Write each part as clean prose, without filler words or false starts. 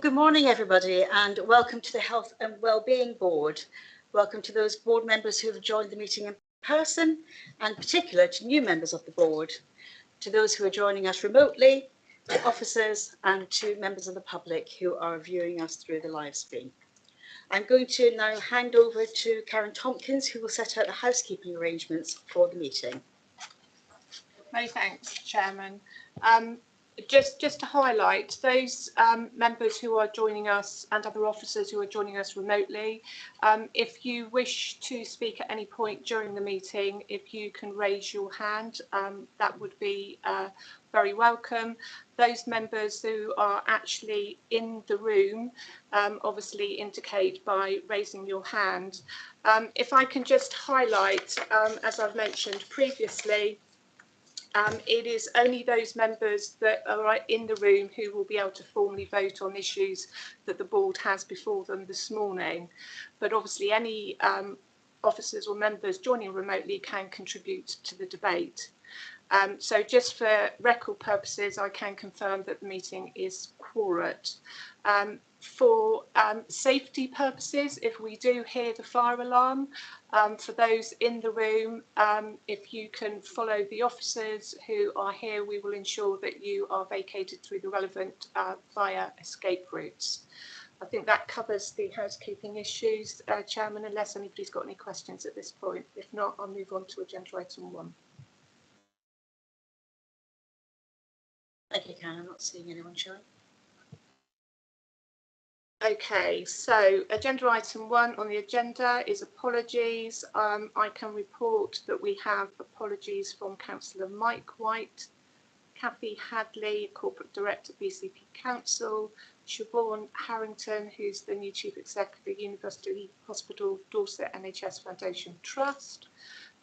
good morning, everybody, and welcome to the Health and Wellbeing Board. Welcome to those board members who have joined the meeting in person, and in particular to new members of the board, to those who are joining us remotely, to officers and to members of the public who are viewing us through the live stream. I'm going to now hand over to Karen Tompkins, who will set out the housekeeping arrangements for the meeting. Many thanks, Chairman. Just to highlight those members who are joining us and other officers who are joining us remotely, if you wish to speak at any point during the meeting, if you can raise your hand, that would be very welcome. Those members who are actually in the room obviously indicate by raising your hand. If I can just highlight, as I've mentioned previously, it is only those members that are in the room who will be able to formally vote on issues that the board has before them this morning. But obviously any officers or members joining remotely can contribute to the debate. So just for record purposes, I can confirm that the meeting is quorate. For safety purposes, if we do hear the fire alarm, for those in the room, if you can follow the officers who are here, we will ensure that you are vacated through the relevant fire escape routes. I think that covers the housekeeping issues, Chairman, unless anybody's got any questions at this point. If not, I'll move on to agenda item 1. Thank you, Karen. I'm not seeing anyone showing. Okay, so agenda item 1 on the agenda is apologies. I can report that we have apologies from Councillor Mike White, Kathy Hadley, Corporate Director, BCP Council, Siobhan Harrington, who's the new Chief Executive, University Hospital Dorset NHS Foundation Trust,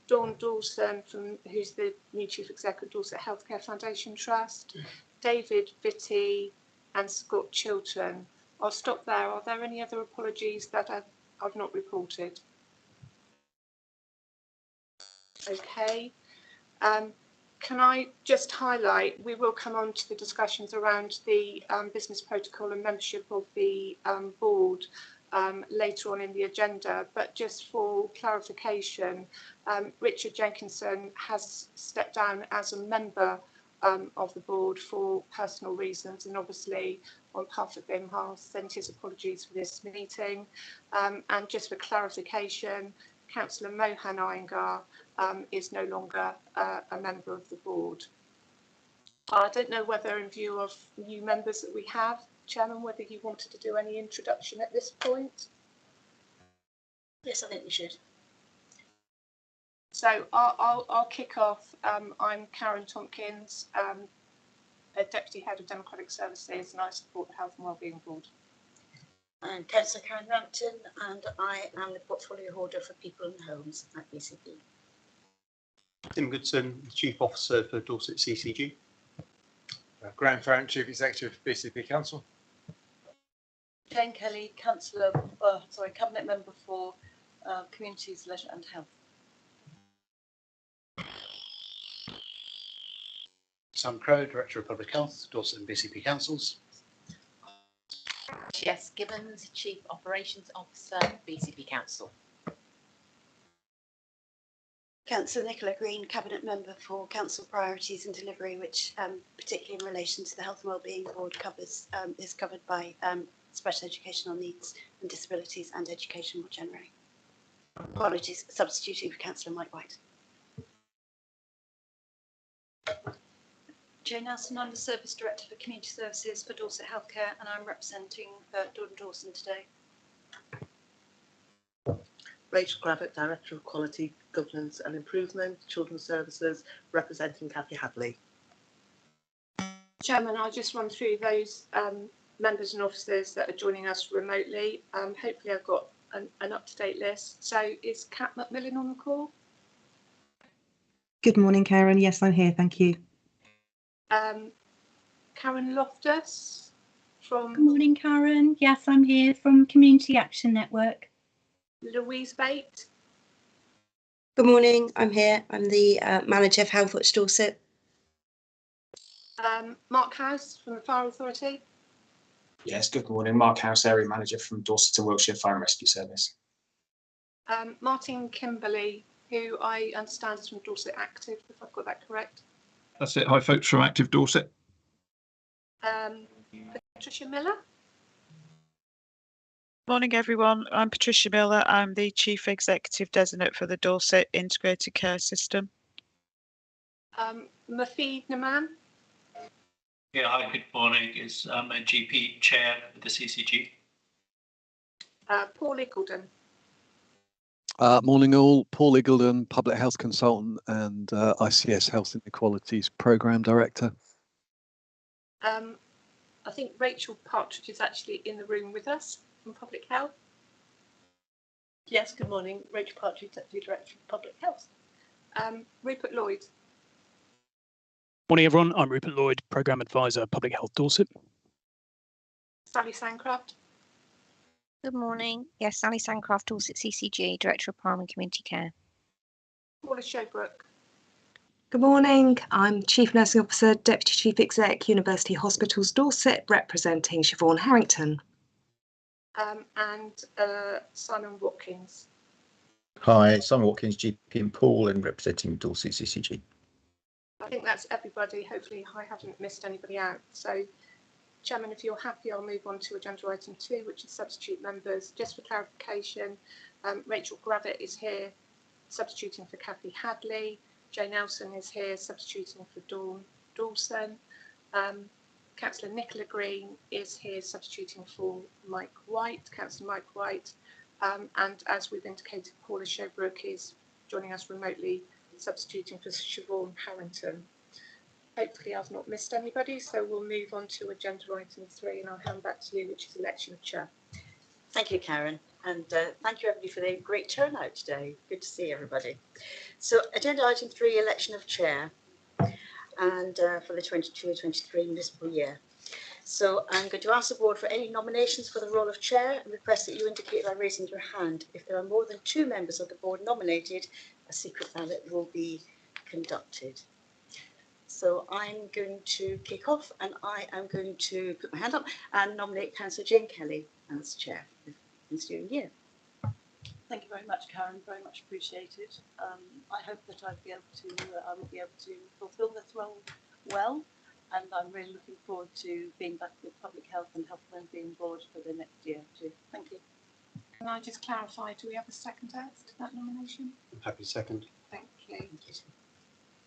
Dawn Dawson, who's the new Chief Executive, Dorset Healthcare Foundation Trust, David Vitti and Scott Chilton. I'll stop there. Are there any other apologies that I've not reported? Okay. Can I just highlight, we will come on to the discussions around the business protocol and membership of the board later on in the agenda, but just for clarification, Richard Jenkinson has stepped down as a member of the board for personal reasons, and obviously on behalf of him I'll send his apologies for this meeting. And just for clarification, Councillor Mohan Iyengar is no longer a member of the board. I don't know whether, in view of new members that we have, Chairman, whether you wanted to do any introduction at this point? Yes, I think we should. So I'll kick off. I'm Karen Tompkins, Deputy Head of Democratic Services, and I support the Health and Wellbeing Board. I'm Councillor Karen Rampton, and I am the portfolio holder for People and Homes at BCP. Tim Goodson, Chief Officer for Dorset CCG. Graham Farron, Chief Executive, BCP Council. Jane Kelly, Cabinet Member for Communities, Leisure and Health. Sam Crowe, Director of Public Health, Dorset and BCP Councils. Jess Gibbons, Chief Operations Officer, BCP Council. Councillor Nicola Green, Cabinet Member for Council Priorities and Delivery, which particularly in relation to the Health and Wellbeing Board is covered by special educational needs and disabilities and education more generally. Apologies, substituting for Councillor Mike White. Jane Nelson, I'm the Service Director for Community Services for Dorset Healthcare, and I'm representing Dawn Dawson today. Rachel Cravat, Director of Quality, Governance and Improvement, Children's Services, representing Kathy Hadley. Chairman, I'll just run through those members and officers that are joining us remotely. Hopefully I've got an up-to-date list. So is Kat McMillan on the call? Good morning, Karen. Yes, I'm here. Thank you. Karen Loftus from... Good morning, Karen. Yes, I'm here from Community Action Network. Louise Bate. Good morning, I'm here. I'm the Manager of Health Watch Dorset. Mark House from the Fire Authority. Yes, good morning. Mark House, Area Manager from Dorset and Wiltshire Fire and Rescue Service. Martin Kimberley, who I understand is from Dorset Active, if I've got that correct. That's it. Hi, folks from Active Dorset. Patricia Miller. Morning, everyone. I'm Patricia Miller. I'm the Chief Executive Designate for the Dorset Integrated Care System. Mafid Naman. Yeah, hi, good morning. I'm a GP chair with the CCG. Paul Iggulden. Morning all, Paul Iggulden, Public Health Consultant and ICS Health Inequalities Programme Director. I think Rachel Partridge is actually in the room with us from Public Health. Yes, good morning. Rachel Partridge, Deputy Director of Public Health. Rupert Lloyd. Morning, everyone. I'm Rupert Lloyd, Programme Advisor, Public Health Dorset. Sally Sancraft. Good morning. Yes, Sally Sancraft, Dorset CCG, Director of Primary Community Care. Paula Showbrook. Good morning. I'm Chief Nursing Officer, Deputy Chief Exec, University Hospitals Dorset, representing Siobhan Harrington. And Simon Watkins. Hi, Simon Watkins, GP in Poole and representing Dorset CCG. I think that's everybody. Hopefully I haven't missed anybody out. So, Chairman, if you're happy, I'll move on to agenda item 2, which is substitute members. Just for clarification, Rachel Gravitt is here substituting for Kathy Hadley. Jo Nelson is here substituting for Dawn Dawson. Councillor Nicola Green is here substituting for Mike White, Councillor Mike White. And as we've indicated, Paula Showbrook is joining us remotely, substituting for Siobhan Harrington. Hopefully I've not missed anybody, so we'll move on to agenda item 3 and I'll hand back to you, which is election of chair. Thank you, Karen, and thank you everybody for the great turnout today. Good to see everybody. So agenda item 3, election of chair, and for the 22-23 municipal year. So I'm going to ask the board for any nominations for the role of chair and request that you indicate by raising your hand. If there are more than 2 members of the board nominated, a secret ballot will be conducted. So I'm going to kick off and I am going to put my hand up and nominate Councillor Jane Kelly as chair for the ensuing year. Thank you very much, Karen. Very much appreciated. I hope that I will be able to fulfil this role well, and I'm really looking forward to being back with Public Health and Health and Wellbeing Board for the next year too. Thank you. Can I just clarify, do we have a seconder to that nomination? Happy second. Thank you.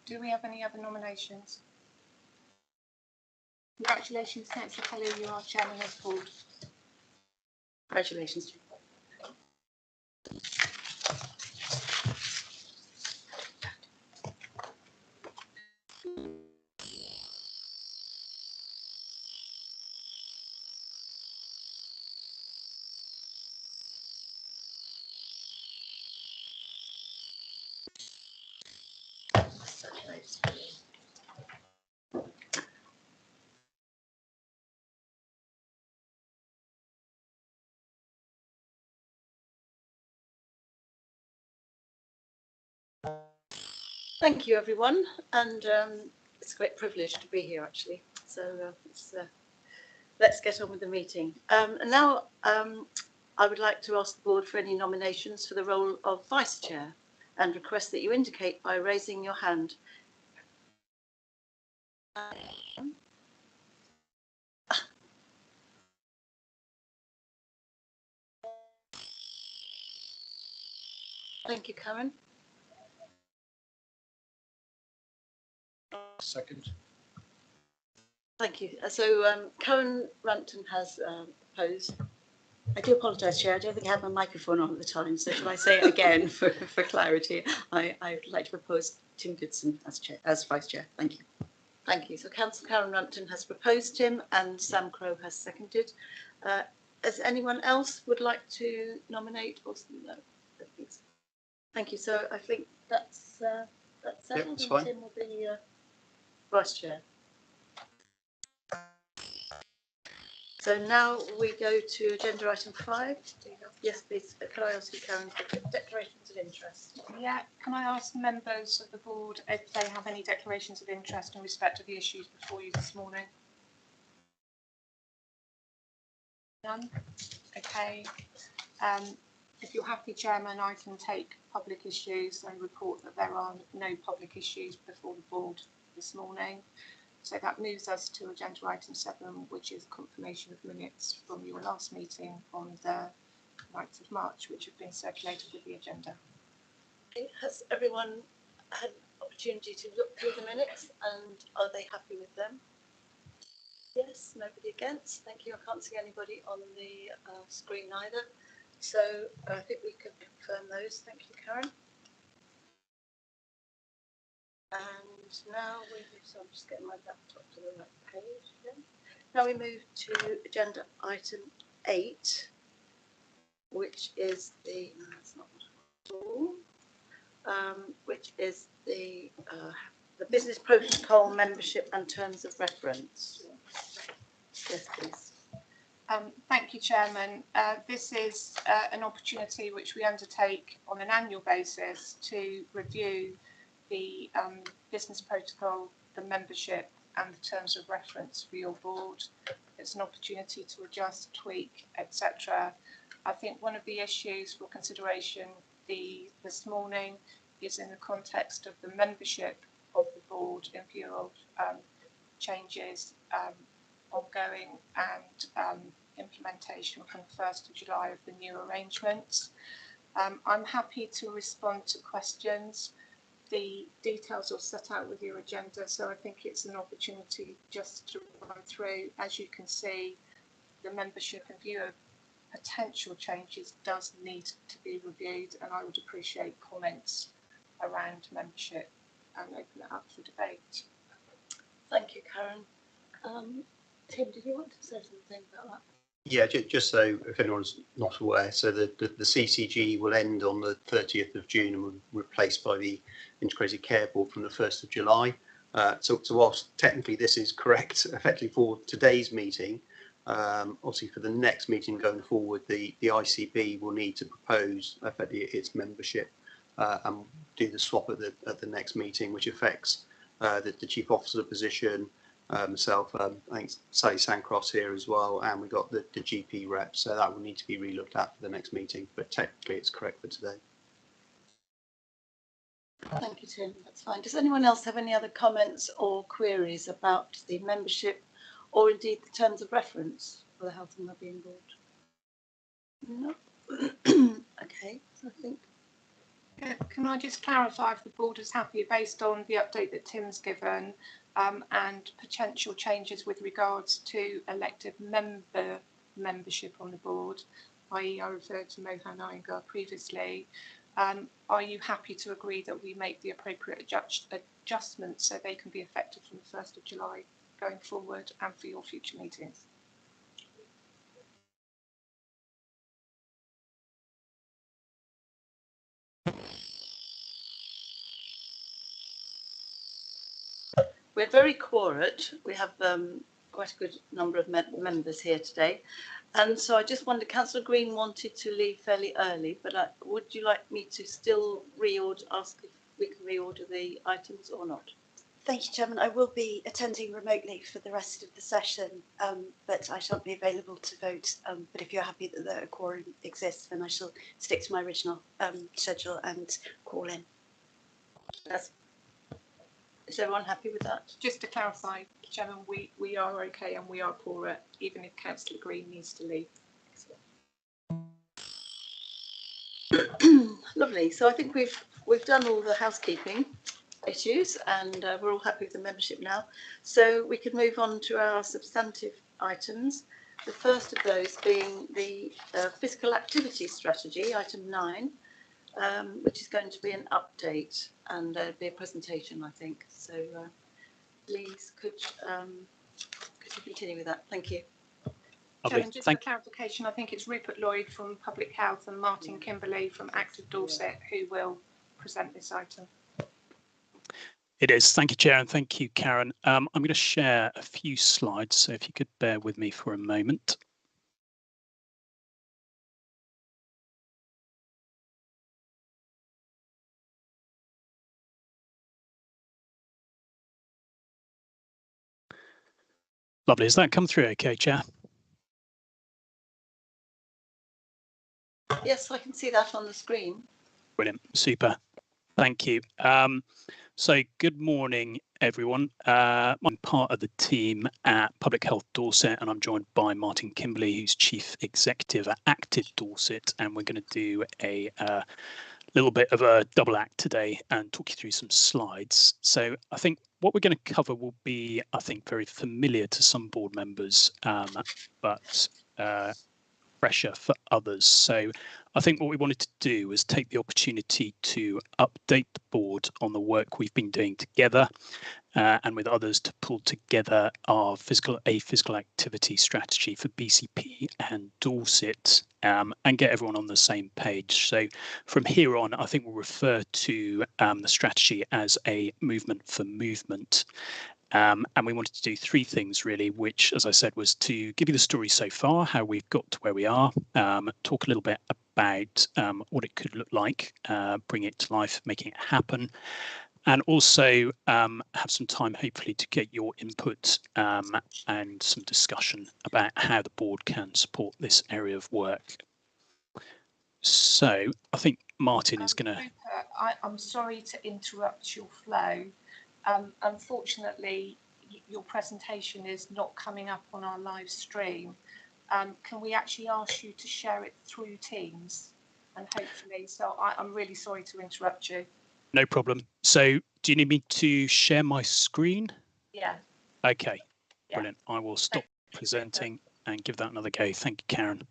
Do we have any other nominations? Congratulations, Councillor Kelly, you are chairman of the board. Congratulations. Thank you, everyone, and it's a great privilege to be here, actually. So let's get on with the meeting. And now I would like to ask the board for any nominations for the role of vice chair and request that you indicate by raising your hand. Thank you, Karen. Second. Thank you. So Karen Rampton has opposed. I do apologise, Chair. I don't think I had my microphone on at the time, so shall I say it again for clarity? I would like to propose Tim Goodson as vice chair. Thank you. Thank you. So Councillor Karen Rampton has proposed Tim and Sam Crowe has seconded. As anyone else would like to nominate? Or no? Thank you. So I think that's settled. Yep, that's and fine. Tim will be vice chair. So now we go to agenda item 5. Yes, please. Can I ask you, Karen, for declarations of interest? Yeah, can I ask members of the board if they have any declarations of interest in respect to the issues before you this morning? None? Okay. If you're happy, Chairman, I can take public issues and report that there are no public issues before the board this morning. So that moves us to agenda item 7, which is confirmation of minutes from your last meeting on the 9th of March, which have been circulated with the agenda. Has everyone had an opportunity to look through the minutes, and are they happy with them? Yes, nobody against. Thank you. I can't see anybody on the screen either. So I think we can confirm those. Thank you, Karen. And now so I'm just getting my laptop to the right page again. Now we move to agenda item 8, which is the, no, that's not all, which is the business protocol membership and terms of reference. Yes, please. Thank you, Chairman. This is an opportunity which we undertake on an annual basis to review the business protocol, the membership and the terms of reference for your board. It's an opportunity to adjust, tweak, etc. I think one of the issues for consideration this morning is in the context of the membership of the board in view of changes ongoing and implementation from 1st of July of the new arrangements. I'm happy to respond to questions. The details are set out with your agenda, so I think it's an opportunity just to run through. As you can see, the membership in view of potential changes does need to be reviewed, and I would appreciate comments around membership and open it up for debate. Thank you, Karen. Tim, did you want to say something about that? Yeah, just so if anyone's not aware, so the CCG will end on the 30th of June and will be replaced by the Integrated Care Board from the 1st of July. So whilst technically this is correct, effectively for today's meeting, obviously for the next meeting going forward, the ICB will need to propose effectively its membership and do the swap at the next meeting, which affects the Chief Officer position, myself, I think Sally Sancross here as well, and we got the GP rep, so that will need to be relooked at for the next meeting, but technically it's correct for today. Thank you, Tim. That's fine. Does anyone else have any other comments or queries about the membership or indeed the terms of reference for the Health and Wellbeing Board? No? Okay, so I think. Can I just clarify if the board is happy based on the update that Tim's given and potential changes with regards to elected membership on the board, i.e. I referred to Mohan Iyengar previously. Are you happy to agree that we make the appropriate adjustments so they can be effective from the 1st of July going forward and for your future meetings? We're very quiet. We have quite a good number of members here today. And so I just wondered, Councillor Green wanted to leave fairly early, but would you like me to still ask if we can reorder the items or not? Thank you, Chairman. I will be attending remotely for the rest of the session, but I shan't be available to vote. But if you're happy that the quorum exists, then I shall stick to my original schedule and call in. Is everyone happy with that? Just to clarify, Chairman, we are okay and we are poorer, even if Councillor Green needs to leave. Lovely. So I think we've done all the housekeeping issues and we're all happy with the membership now. So we can move on to our substantive items. The first of those being the physical activity strategy, item 9, which is going to be an update and be a presentation, I think. So please, could you continue with that? Thank you. Chairman, just for clarification, I think it's Rupert Lloyd from Public Health and Martin Kimberley from Active Dorset who will present this item. It is. Thank you, Chair, and thank you, Karen. I'm going to share a few slides, so if you could bear with me for a moment. Lovely. Has that come through okay, Chair? Yes, I can see that on the screen. Brilliant, super. Thank you. So good morning, everyone. I'm part of the team at Public Health Dorset, and I'm joined by Martin Kimberley, who's Chief Executive at Active Dorset, and we're going to do a little bit of a double act today and talk you through some slides. So I think what we're going to cover will be, I think, very familiar to some board members, but fresher for others. So I think what we wanted to do was take the opportunity to update the board on the work we've been doing together and with others to pull together our physical activity strategy for BCP and Dorset and get everyone on the same page. So from here on, I think we'll refer to the strategy as a movement for movement. And we wanted to do three things really, which, as I said, was to give you the story so far, how we've got to where we are, talk a little bit about what it could look like, bring it to life, making it happen, and also have some time, hopefully, to get your input and some discussion about how the board can support this area of work. So I think Martin is going to... I'm sorry to interrupt your flow. Unfortunately, your presentation is not coming up on our live stream. Can we actually ask you to share it through Teams? And hopefully, so I'm really sorry to interrupt you. No problem. So do you need me to share my screen? Yeah. Okay, yeah. Brilliant. I will stop presenting and give that another go. Thank you, Karen.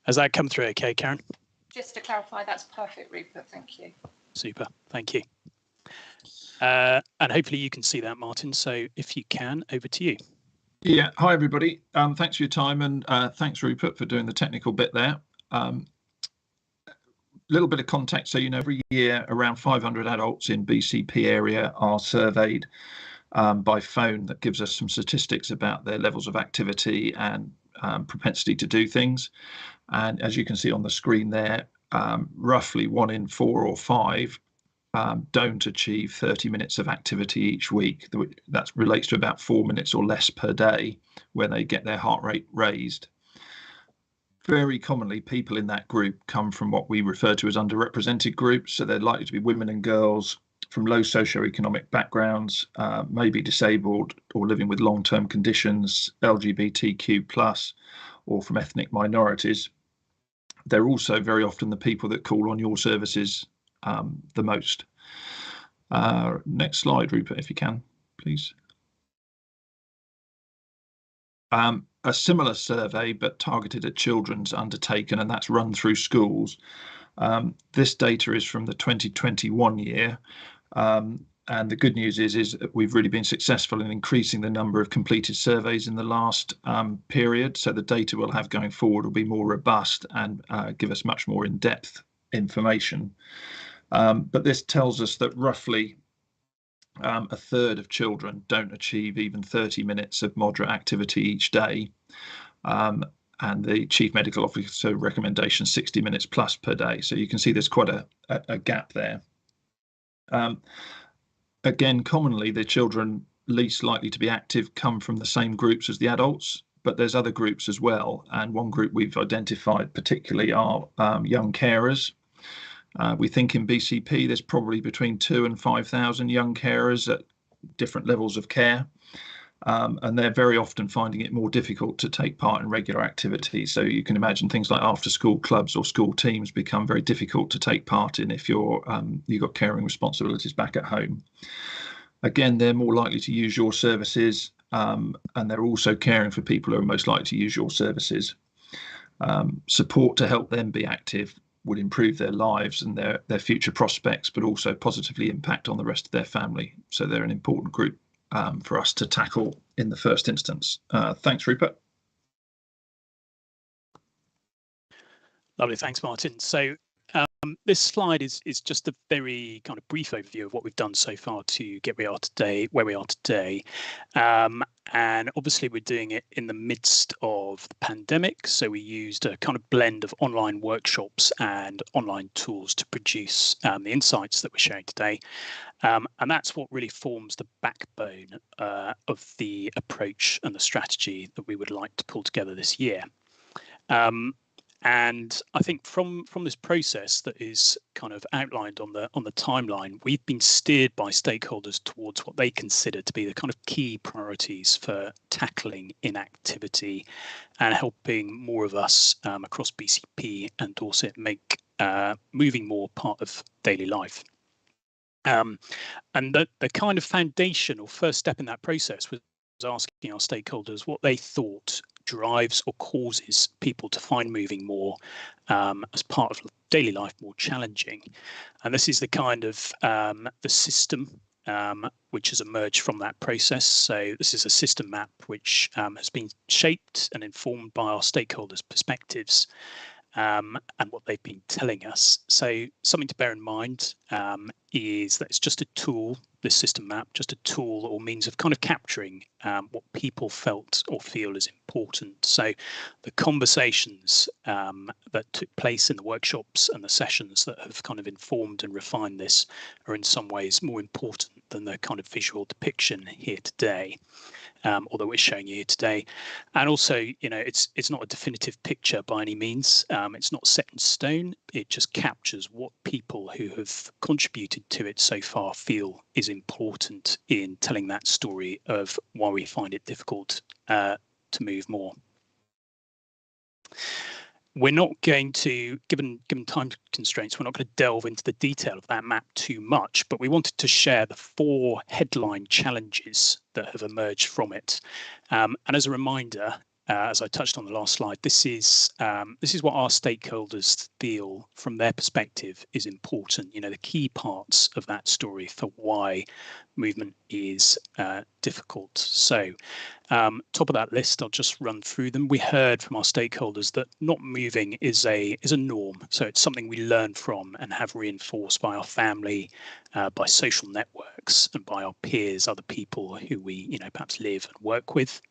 Has that come through okay, Karen? Just to clarify, that's perfect, Rupert. Thank you. Super. Thank you. And hopefully you can see that, Martin. So if you can, over to you. Yeah. Hi, everybody. Thanks for your time, and thanks, Rupert, for doing the technical bit there. Little bit of context. So, you know, every year around 500 adults in BCP area are surveyed by phone. That gives us some statistics about their levels of activity and propensity to do things. And as you can see on the screen there, roughly 1 in 4 or 5 don't achieve 30 minutes of activity each week. That relates to about 4 minutes or less per day where they get their heart rate raised. Very commonly, people in that group come from what we refer to as underrepresented groups. So they're likely to be women and girls from low socioeconomic backgrounds, maybe disabled or living with long-term conditions, LGBTQ+, or from ethnic minorities. They're also very often the people that call on your services the most. Next slide, Rupert, if you can, please. A similar survey, but targeted at children's undertaken, and that's run through schools. This data is from the 2021 year. And the good news is that we've really been successful in increasing the number of completed surveys in the last period. So the data we'll have going forward will be more robust and give us much more in-depth information. But this tells us that roughly a third of children don't achieve even 30 minutes of moderate activity each day. And the Chief Medical Officer recommendation 60 minutes plus per day. So you can see there's quite a gap there. Again, commonly the children least likely to be active come from the same groups as the adults, but there's other groups as well. And one group we've identified particularly are young carers. We think in BCP there's probably between 2,000 and 5,000 young carers at different levels of care. And they're very often finding it more difficult to take part in regular activities. So you can imagine things like after school clubs or school teams become very difficult to take part in if you've got caring responsibilities back at home. Again, they're more likely to use your services, and they're also caring for people who are most likely to use your services. Support to help them be active would improve their lives and their future prospects, but also positively impact on the rest of their family. So they're an important group for us to tackle in the first instance. Thanks, Rupert. Lovely, thanks, Martin. So This slide is just a very kind of brief overview of what we've done so far to get where we are today. And obviously we're doing it in the midst of the pandemic. So we used a kind of blend of online workshops and online tools to produce the insights that we're sharing today. And that's what really forms the backbone of the approach and the strategy that we would like to pull together this year. And I think from this process that is kind of outlined on the timeline, we've been steered by stakeholders towards what they consider to be the kind of key priorities for tackling inactivity and helping more of us across BCP and Dorset make moving more part of daily life. And the kind of foundation or first step in that process was asking our stakeholders what they thought drives or causes people to find moving more as part of daily life more challenging. And this is the kind of the system which has emerged from that process. So this is a system map which has been shaped and informed by our stakeholders' perspectives and what they've been telling us. So something to bear in mind is that it's just a tool, this system map, just a tool or means of kind of capturing what people felt or feel is important. So the conversations that took place in the workshops and the sessions that have kind of informed and refined this are in some ways more important than the kind of visual depiction here today. Although we're showing you here today, and also, you know, it's not a definitive picture by any means. It's not set in stone. It just captures what people who have contributed to it so far feel is important in telling that story of why we find it difficult to move more. We're not going to, given time constraints, we're not going to delve into the detail of that map too much, but we wanted to share the 4 headline challenges that have emerged from it. And as a reminder, as I touched on the last slide, this is what our stakeholders feel from their perspective is important. You know, the key parts of that story for why movement is difficult. So top of that list, I'll just run through them. We heard from our stakeholders that not moving is a norm. So it's something we learn from and have reinforced by our family, by social networks and by our peers, other people who we, you know, perhaps live and work with.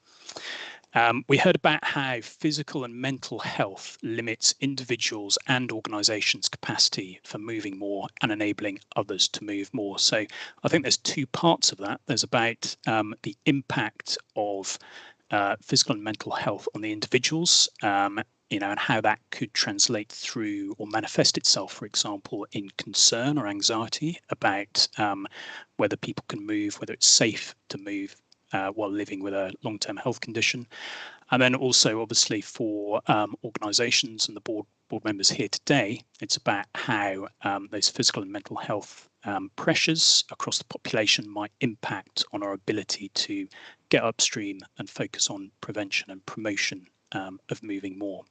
We heard about how physical and mental health limits individuals and organisations' capacity for moving more and enabling others to move more. So I think there's 2 parts of that. There's about the impact of physical and mental health on the individuals, you know, and how that could translate through or manifest itself, for example, in concern or anxiety about whether people can move, whether it's safe to move while living with a long-term health condition. And then also, obviously, for organisations and the board members here today, it's about how those physical and mental health pressures across the population might impact on our ability to get upstream and focus on prevention and promotion of moving more.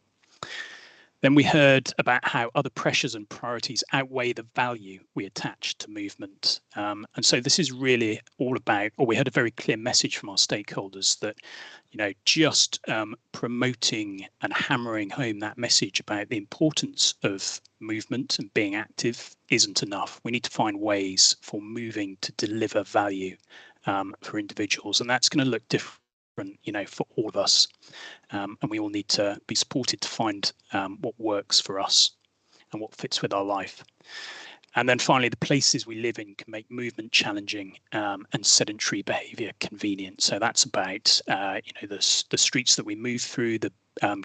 Then we heard about how other pressures and priorities outweigh the value we attach to movement. And so this is really all about, or we had a very clear message from our stakeholders that, you know, just promoting and hammering home that message about the importance of movement and being active isn't enough. We need to find ways for moving to deliver value for individuals, and that's going to look different, you know, for all of us, and we all need to be supported to find what works for us and what fits with our life. And then finally, the places we live in can make movement challenging and sedentary behaviour convenient. So that's about you know, the streets that we move through, the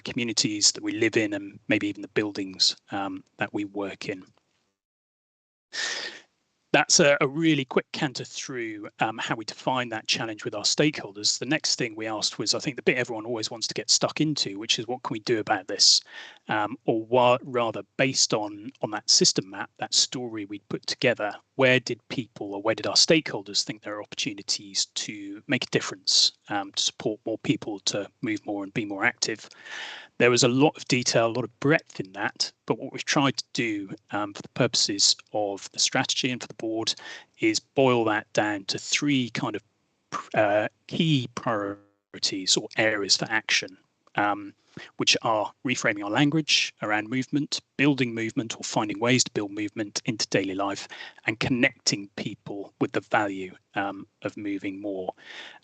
communities that we live in, and maybe even the buildings that we work in. That's a really quick canter through how we define that challenge with our stakeholders. The next thing we asked was, I think, the bit everyone always wants to get stuck into, which is what can we do about this? Or rather, based on that system map, that story we put together, where did people or where did our stakeholders think there are opportunities to make a difference, to support more people to move more and be more active? There was a lot of detail, a lot of breadth in that, but what we've tried to do for the purposes of the strategy and for the board is boil that down to 3 kind of key priorities or areas for action which are reframing our language around movement, building movement or finding ways to build movement into daily life, and connecting people with the value of moving more.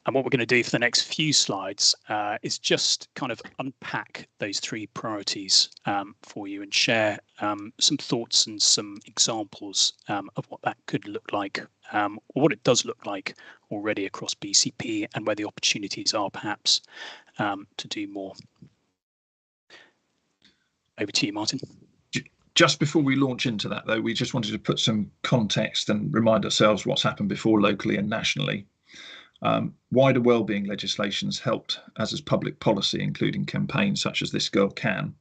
And what we're going to do for the next few slides is just kind of unpack those three priorities for you and share some thoughts and some examples of what that could look like, or what it does look like already across BCP, and where the opportunities are perhaps to do more. Over to you, Martin. Just before we launch into that, though, we just wanted to put some context and remind ourselves what's happened before locally and nationally. Wider wellbeing legislation has helped, as has public policy, including campaigns such as This Girl Can.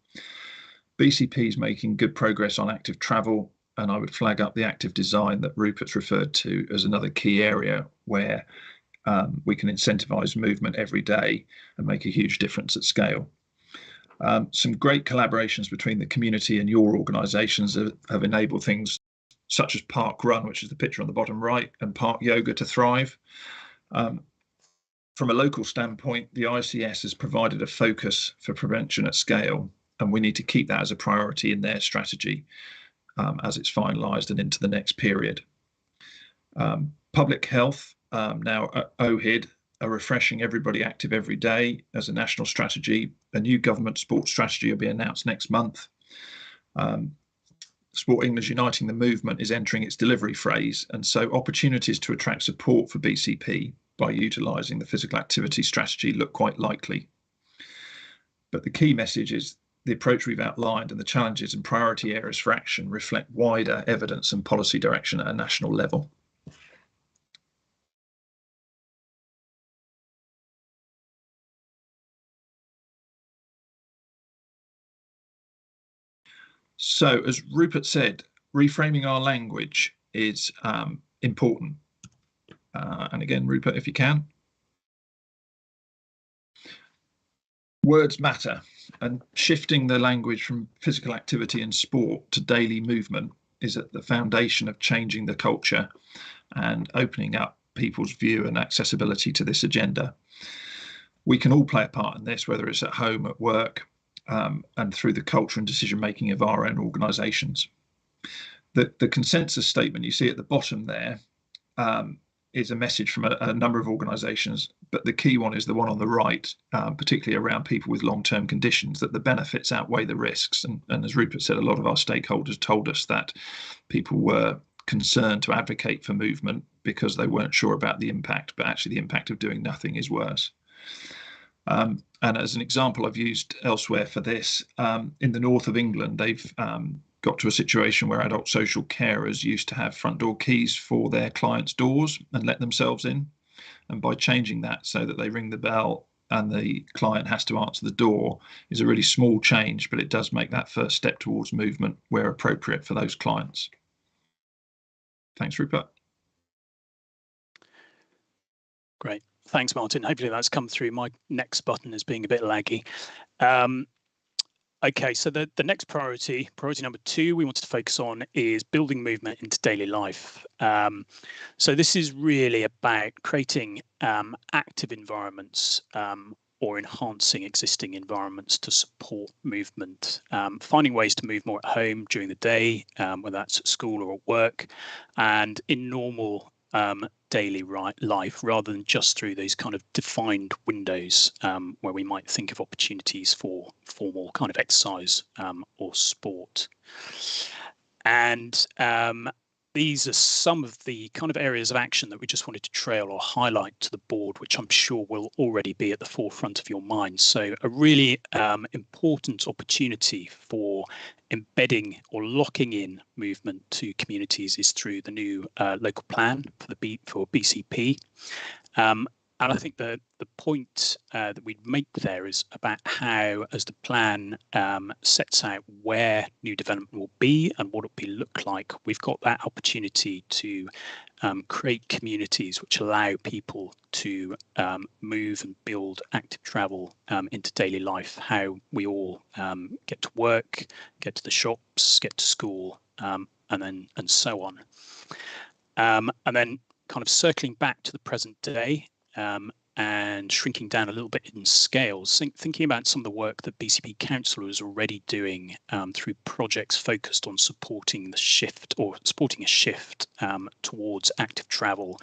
BCP is making good progress on active travel, and I would flag up the active design that Rupert's referred to as another key area where we can incentivise movement every day and make a huge difference at scale. Some great collaborations between the community and your organisations have enabled things such as Park Run, which is the picture on the bottom right, and Park Yoga to thrive. From a local standpoint, the ICS has provided a focus for prevention at scale, and we need to keep that as a priority in their strategy as it's finalised and into the next period. Public health, now at OHID, are refreshing Everybody Active Every Day as a national strategy. A new government sports strategy will be announced next month. Sport England's Uniting the Movement is entering its delivery phase, and so opportunities to attract support for BCP by utilising the physical activity strategy look quite likely. But the key message is the approach we've outlined and the challenges and priority areas for action reflect wider evidence and policy direction at a national level. So, as Rupert said, reframing our language is important. And again, Rupert, if you can. Words matter, and shifting the language from physical activity and sport to daily movement is at the foundation of changing the culture and opening up people's view and accessibility to this agenda. We can all play a part in this, whether it's at home, at work, and through the culture and decision making of our own organisations. The consensus statement you see at the bottom there is a message from a number of organisations, but the key one is the one on the right, particularly around people with long-term conditions, that the benefits outweigh the risks. And as Rupert said, a lot of our stakeholders told us that people were concerned to advocate for movement because they weren't sure about the impact, but actually the impact of doing nothing is worse. And as an example I've used elsewhere for this, in the north of England, they've got to a situation where adult social carers used to have front door keys for their clients' doors and let themselves in. And by changing that so that they ring the bell and the client has to answer the door is a really small change, but it does make that first step towards movement where appropriate for those clients. Thanks, Rupert. Great. Thanks, Martin. Hopefully that's come through. My next button is being a bit laggy. Okay, so the next priority number 2 we wanted to focus on is building movement into daily life. So this is really about creating active environments or enhancing existing environments to support movement, finding ways to move more at home during the day, whether that's at school or at work, and in normal daily life, rather than just through those kind of defined windows where we might think of opportunities for formal kind of exercise or sport. And these are some of the kind of areas of action that we just wanted to trail or highlight to the board, which I'm sure will already be at the forefront of your minds. So a really important opportunity for embedding or locking in movement to communities is through the new local plan for BCP. And I think the point that we'd make there is about how, as the plan sets out where new development will be and what it will look like, we've got that opportunity to create communities which allow people to move and build active travel into daily life, how we all get to work, get to the shops, get to school, and so on. And then kind of circling back to the present day, and shrinking down a little bit in scale, thinking about some of the work that BCP Council is already doing through projects focused on supporting a shift towards active travel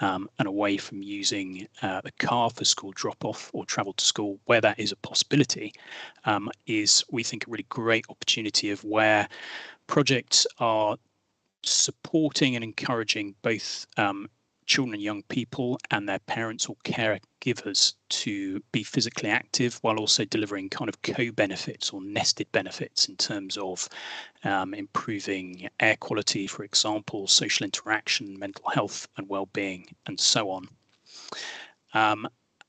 and away from using the car for school drop-off or travel to school, where that is a possibility, is, we think, a really great opportunity of where projects are supporting and encouraging both children and young people and their parents or caregivers to be physically active, while also delivering kind of co-benefits or nested benefits in terms of improving air quality, for example, social interaction, mental health and well-being, and so on.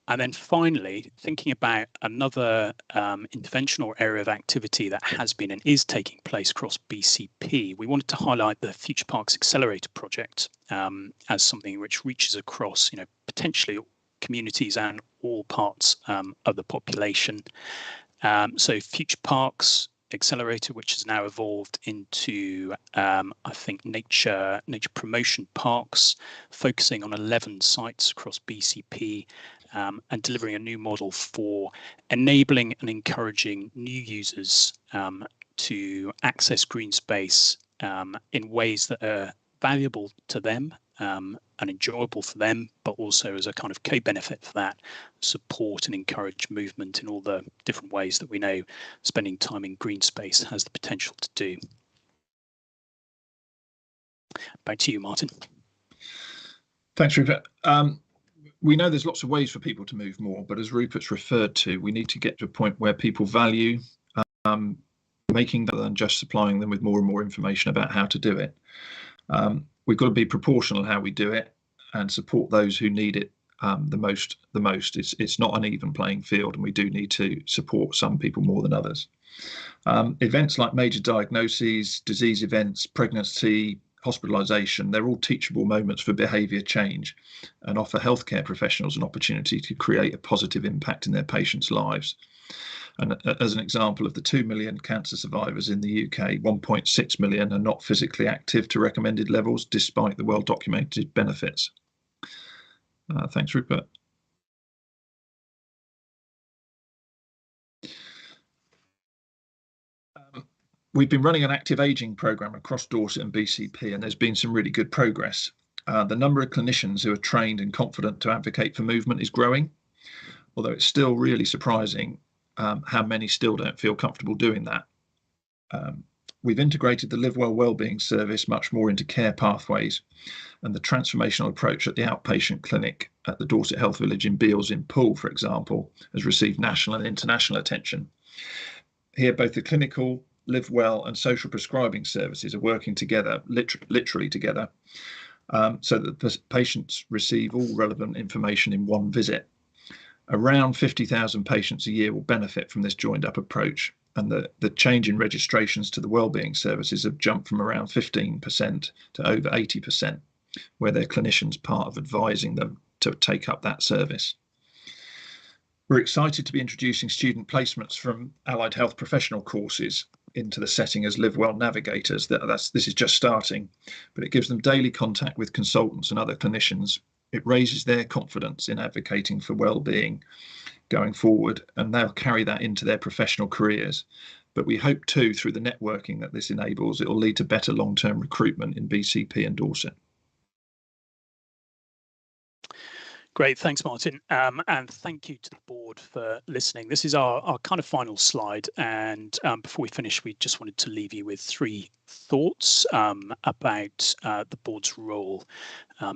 And then finally, thinking about another interventional area of activity that has been and is taking place across BCP, we wanted to highlight the Future Parks Accelerator project as something which reaches across, potentially communities and all parts of the population. So Future Parks Accelerator, which has now evolved into, I think, nature promotion parks, focusing on 11 sites across BCP, and delivering a new model for enabling and encouraging new users to access green space in ways that are valuable to them and enjoyable for them, but also as a kind of co-benefit for that, support and encourage movement in all the different ways that we know spending time in green space has the potential to do. Back to you, Martin. Thanks, Rupert. We know there's lots of ways for people to move more, but as Rupert's referred to, we need to get to a point where people value making that than just supplying them with more and more information about how to do it. We've got to be proportional how we do it and support those who need it the most. It's not an even playing field, and we do need to support some people more than others. Events like major diagnoses, disease events, pregnancy, hospitalisation, they're all teachable moments for behaviour change and offer healthcare professionals an opportunity to create a positive impact in their patients' lives. And as an example of the 2 million cancer survivors in the UK, 1.6 million are not physically active to recommended levels despite the well-documented benefits. Thanks, Rupert. We've been running an active ageing programme across Dorset and BCP, and there's been some really good progress. The number of clinicians who are trained and confident to advocate for movement is growing, although it's still really surprising how many still don't feel comfortable doing that. We've integrated the Live Well Wellbeing service much more into care pathways, and the transformational approach at the outpatient clinic at the Dorset Health Village in Beals in Poole, for example, has received national and international attention. Here, both the clinical, Live Well and social prescribing services are working together, literally together, so that the patients receive all relevant information in one visit. Around 50,000 patients a year will benefit from this joined up approach, and the change in registrations to the wellbeing services have jumped from around 15% to over 80%, where their clinicians part of advising them to take up that service. We're excited to be introducing student placements from allied health professional courses into the setting as Live Well navigators. This is just starting, but it gives them daily contact with consultants and other clinicians. It raises their confidence in advocating for well-being going forward, and they'll carry that into their professional careers. But we hope too, through the networking that this enables, it will lead to better long-term recruitment in BCP and Dorset. Great, thanks, Martin, and thank you to the board for listening. This is our kind of final slide, and before we finish, we just wanted to leave you with 3 thoughts about the board's role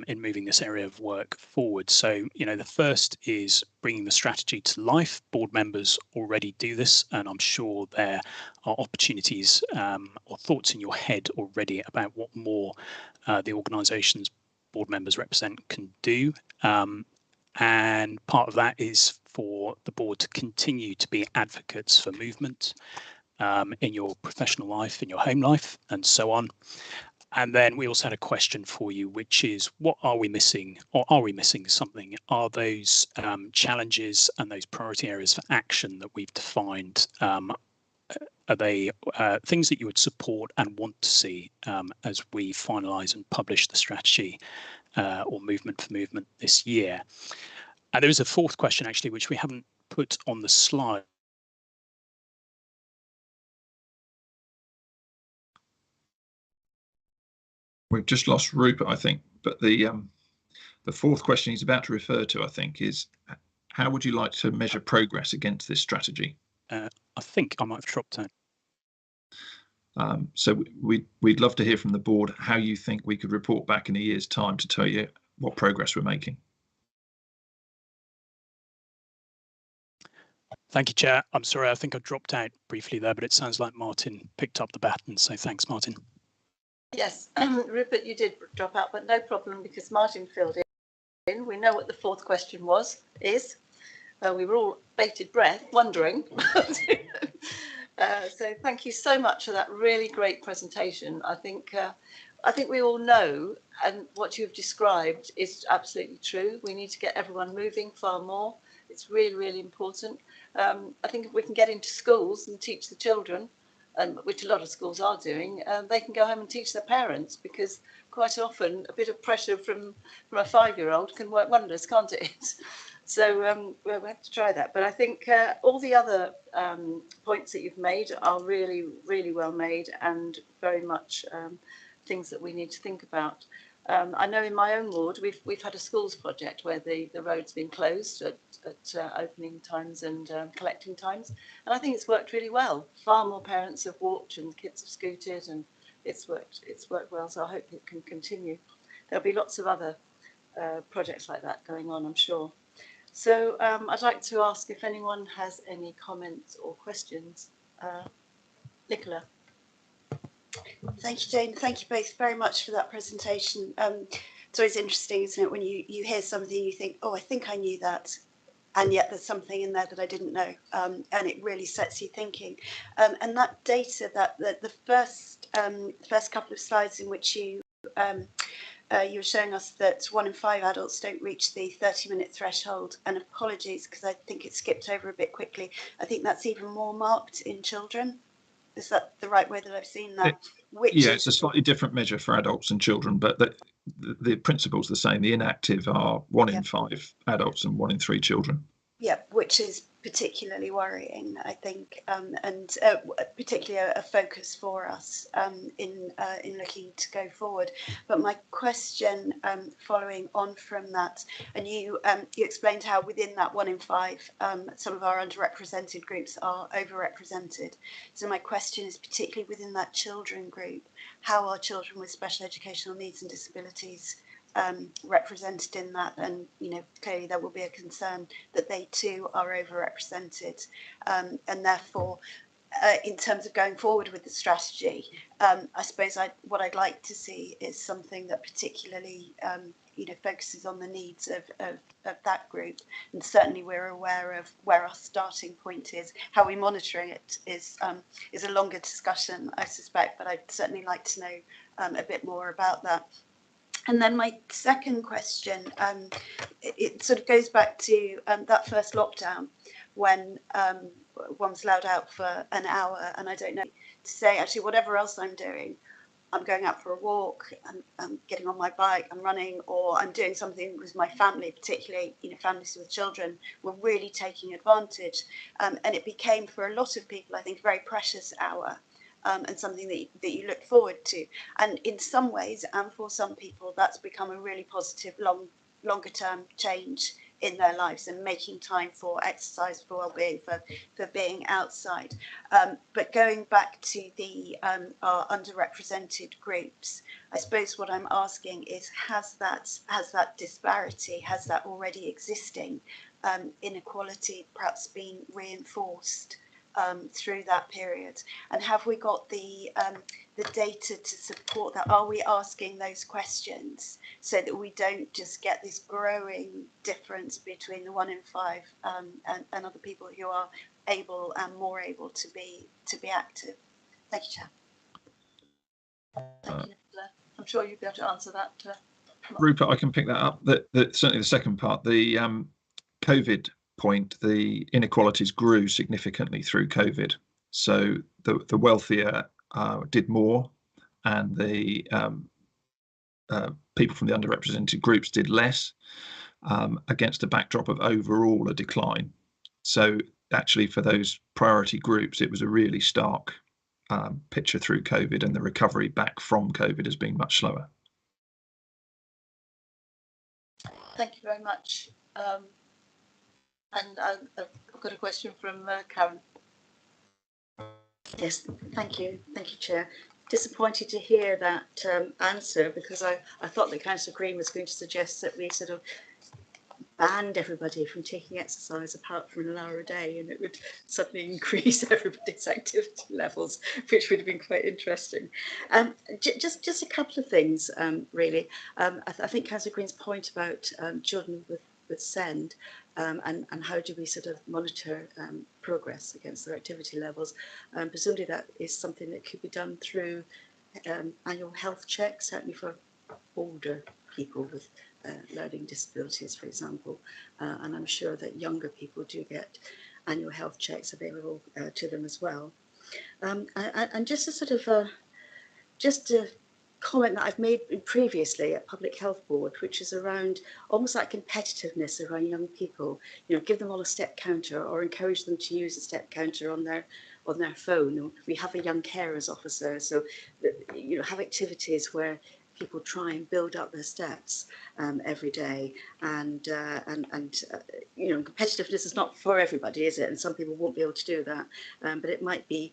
in moving this area of work forward. So, the first is bringing the strategy to life. Board members already do this, and I'm sure there are opportunities or thoughts in your head already about what more the organisation's board members represent can do. And part of that is for the board to continue to be advocates for movement in your professional life, in your home life, and so on. And then we also had a question for you, which is, what are we missing, or are we missing something? Are those challenges and those priority areas for action that we've defined, are they things that you would support and want to see as we finalise and publish the strategy or movement for movement this year? And there is a fourth question, actually, which we haven't put on the slide. We've just lost Rupert, I think, but the fourth question he's about to refer to, I think, is how would you like to measure progress against this strategy? I think I might have dropped out. So we'd love to hear from the board how you think we could report back in a year's time to tell you what progress we're making. Thank you, Chair. I'm sorry, I think I dropped out briefly there, but it sounds like Martin picked up the baton, so thanks, Martin. Yes, Rupert, you did drop out, but no problem because Martin filled in. We know what the fourth question is. We were all bated breath, wondering. So thank you so much for that really great presentation. I think we all know, and what you've described is absolutely true. We need to get everyone moving far more. It's really, really important. I think if we can get into schools and teach the children, which a lot of schools are doing, they can go home and teach their parents, because quite often a bit of pressure from a 5-year-old can work wonders, can't it? So we'll have to try that. But I think all the other points that you've made are really, really well made and very much things that we need to think about. I know in my own ward we've had a schools project where the road's been closed at opening times and collecting times, and I think it's worked really well. Far more parents have walked and kids have scooted, and it's worked well. So I hope it can continue. There'll be lots of other projects like that going on, I'm sure. So I'd like to ask if anyone has any comments or questions. Nicola. Thank you, Jane. Thank you both very much for that presentation. It's always interesting, isn't it, when you hear something, you think, oh, I think I knew that, and yet there's something in there that I didn't know, and it really sets you thinking. And that data, that the first couple of slides in which you were showing us that 1 in 5 adults don't reach the 30-minute threshold, and apologies because I think it skipped over a bit quickly. I think that's even more marked in children. Is that the right way that I've seen that? It's a slightly different measure for adults and children, but the principle's the same. The inactive are 1 in 5 adults and 1 in 3 children. Yeah, which is particularly worrying, I think, and particularly a focus for us in looking to go forward. But my question, following on from that, and you explained how within that 1 in 5, some of our underrepresented groups are overrepresented. So my question is particularly within that children group, how are children with special educational needs and disabilities represented in that? And clearly there will be a concern that they too are overrepresented, and therefore in terms of going forward with the strategy, I suppose what I'd like to see is something that particularly focuses on the needs of that group. And certainly we're aware of where our starting point is. How we monitoring it is a longer discussion, I suspect, but I'd certainly like to know a bit more about that. And then my second question, it sort of goes back to that first lockdown when one was allowed out for an hour, and I don't know, to say actually whatever else I'm doing, I'm going out for a walk, I'm getting on my bike, I'm running, or I'm doing something with my family, particularly families with children, were really taking advantage, and it became for a lot of people, I think, a very precious hour. And something that you look forward to. And in some ways, and for some people, that's become a really positive longer term change in their lives, and making time for exercise, for well-being, for being outside. But going back to the our underrepresented groups, I suppose what I'm asking is, has that disparity, has that already existing inequality perhaps been reinforced through that period, and have we got the data to support that? Are we asking those questions so that we don't just get this growing difference between the 1 in 5 and other people who are able and more able to be active? Thank you, Chair. Thank you, Nicola. I'm sure you'll be able to answer that. Rupert, I can pick that up. Certainly the second part, the COVID point, the inequalities grew significantly through COVID. So the wealthier did more, and the people from the underrepresented groups did less. against a backdrop of overall a decline. So actually for those priority groups, it was a really stark picture through COVID, and the recovery back from COVID has been much slower. Thank you very much. And I've got a question from Karen. Yes, thank you, Chair. Disappointed to hear that answer, because I thought that Councillor Green was going to suggest that we sort of banned everybody from taking exercise apart from an hour a day, and it would suddenly increase everybody's activity levels, which would have been quite interesting. Just a couple of things, really. I think Councillor Green's point about children with SEND and how do we sort of monitor progress against their activity levels. Presumably that is something that could be done through annual health checks, certainly for older people with learning disabilities, for example, and I'm sure that younger people do get annual health checks available to them as well. And just a sort of just a comment that I've made previously at Public Health Board, which is around almost like competitiveness around young people. You know, give them all a step counter or encourage them to use a step counter on their phone. We have a young carers officer, so you know, have activities where people try and build up their steps every day, and you know, competitiveness is not for everybody, is it? And some people won't be able to do that, but it might be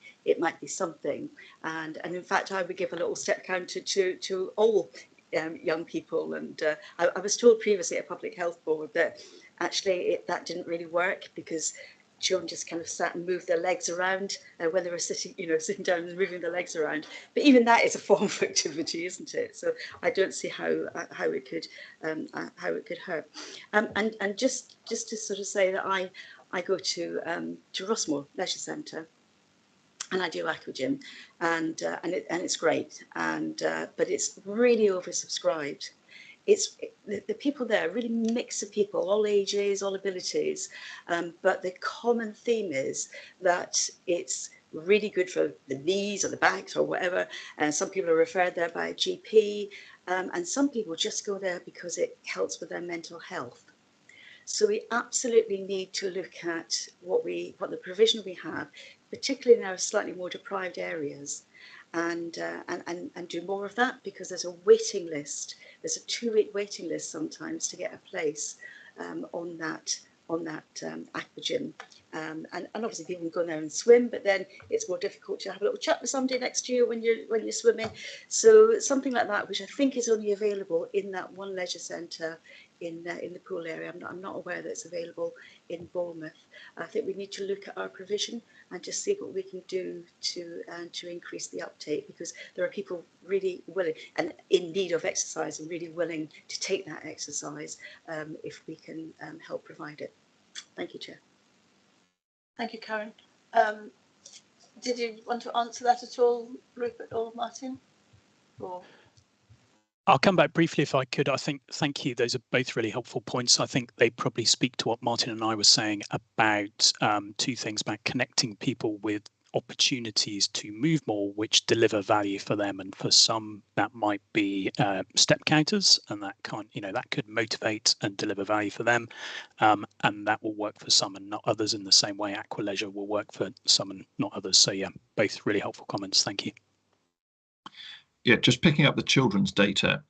something. And in fact, I would give a little step counter to all young people. And I was told previously at Public Health Board that actually that didn't really work, because children just kind of sat and moved their legs around when they were sitting down and moving their legs around. But even that is a form of activity, isn't it? So I don't see how it could hurt. And just to sort of say that I go to Rossmore Leisure Centre, and I do aqua gym, and it's great, but it's really oversubscribed. It's the people there, a really mix of people, all ages, all abilities, but the common theme is that it's really good for the knees or the backs or whatever, and some people are referred there by a GP, and some people just go there because it helps with their mental health. So we absolutely need to look at what the provision we have, particularly in our slightly more deprived areas, and do more of that, because there's a waiting list. There's a 2-week waiting list sometimes to get a place on that aqua gym. And obviously people can go there and swim, but then it's more difficult to have a little chat with somebody next to you when you're swimming. So something like that, which I think is only available in that one leisure centre in the pool area. I'm not aware that it's available in Bournemouth. I think we need to look at our provision and just see what we can do to increase the uptake, because there are people really willing and in need of exercise and really willing to take that exercise if we can help provide it. Thank you, Chair. Thank you, Karen. Did you want to answer that at all, Rupert or Martin? Or? I'll come back briefly if I could. I think, thank you. Those are both really helpful points. I think they probably speak to what Martin and I were saying about two things, about connecting people with opportunities to move more, which deliver value for them. And for some, that might be step counters, and that could motivate and deliver value for them. And that will work for some and not others, in the same way aqua leisure will work for some and not others. So yeah, both really helpful comments. Thank you. Yeah, just picking up the children's data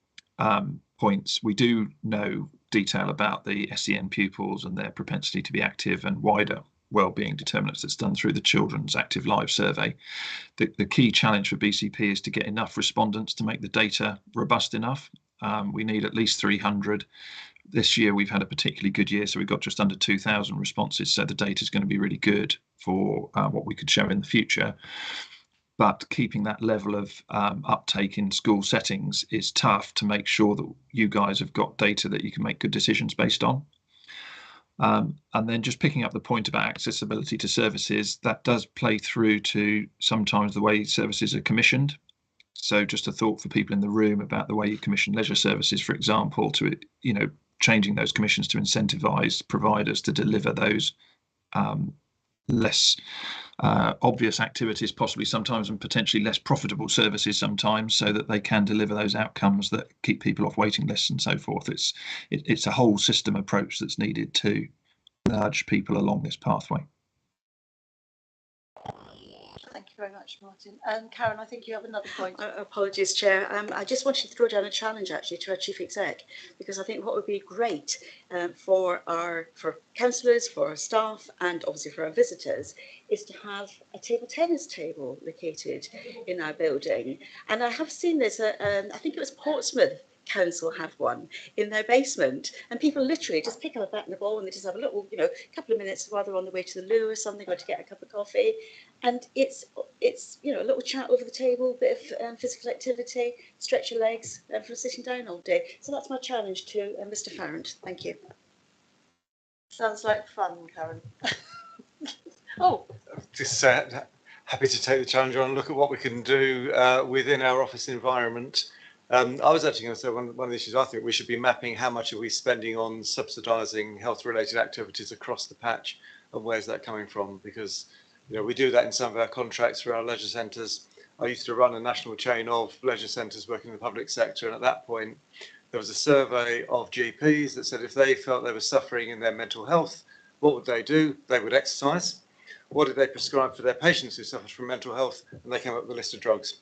points, we do know detail about the SEN pupils and their propensity to be active, and wider wellbeing determinants that's done through the Children's Active Lives Survey. The key challenge for BCP is to get enough respondents to make the data robust enough. We need at least 300. This year we've had a particularly good year, so we've got just under 2,000 responses, so the data is going to be really good for what we could show in the future. But keeping that level of uptake in school settings is tough, to make sure that you guys have got data that you can make good decisions based on. And then just picking up the point about accessibility to services, that does play through to sometimes the way services are commissioned. So just a thought for people in the room about the way you commission leisure services, for example, to changing those commissions to incentivise providers to deliver those less obvious activities possibly sometimes, and potentially less profitable services sometimes, so that they can deliver those outcomes that keep people off waiting lists and so forth. It's a whole system approach that's needed to nudge people along this pathway. Thank you very much, Martin. And Karen, I think you have another point. Apologies, Chair. I just wanted to throw down a challenge actually to our Chief Exec, because I think what would be great for councillors, for our staff, and obviously for our visitors, is to have a table tennis table located in our building. And I have seen this. I think it was Portsmouth Council have one in their basement, and people literally just pick up a bat and a ball, and they just have a little, couple of minutes while they're on the way to the loo or something, or to get a cup of coffee. And it's a little chat over the table, bit of physical activity, stretch your legs from sitting down all day. So that's my challenge to Mr. Farrant. Thank you. Sounds like fun, Karen. Oh, Just happy to take the challenge on and look at what we can do within our office environment. I was actually going to say one of the issues I think we should be mapping how much are we spending on subsidising health-related activities across the patch, and where's that coming from? Because we do that in some of our contracts for our leisure centres. I used to run a national chain of leisure centres working in the public sector, and at that point there was a survey of GPs that said if they felt they were suffering in their mental health, what would they do? They would exercise. What did they prescribe for their patients who suffered from mental health? And they came up with a list of drugs.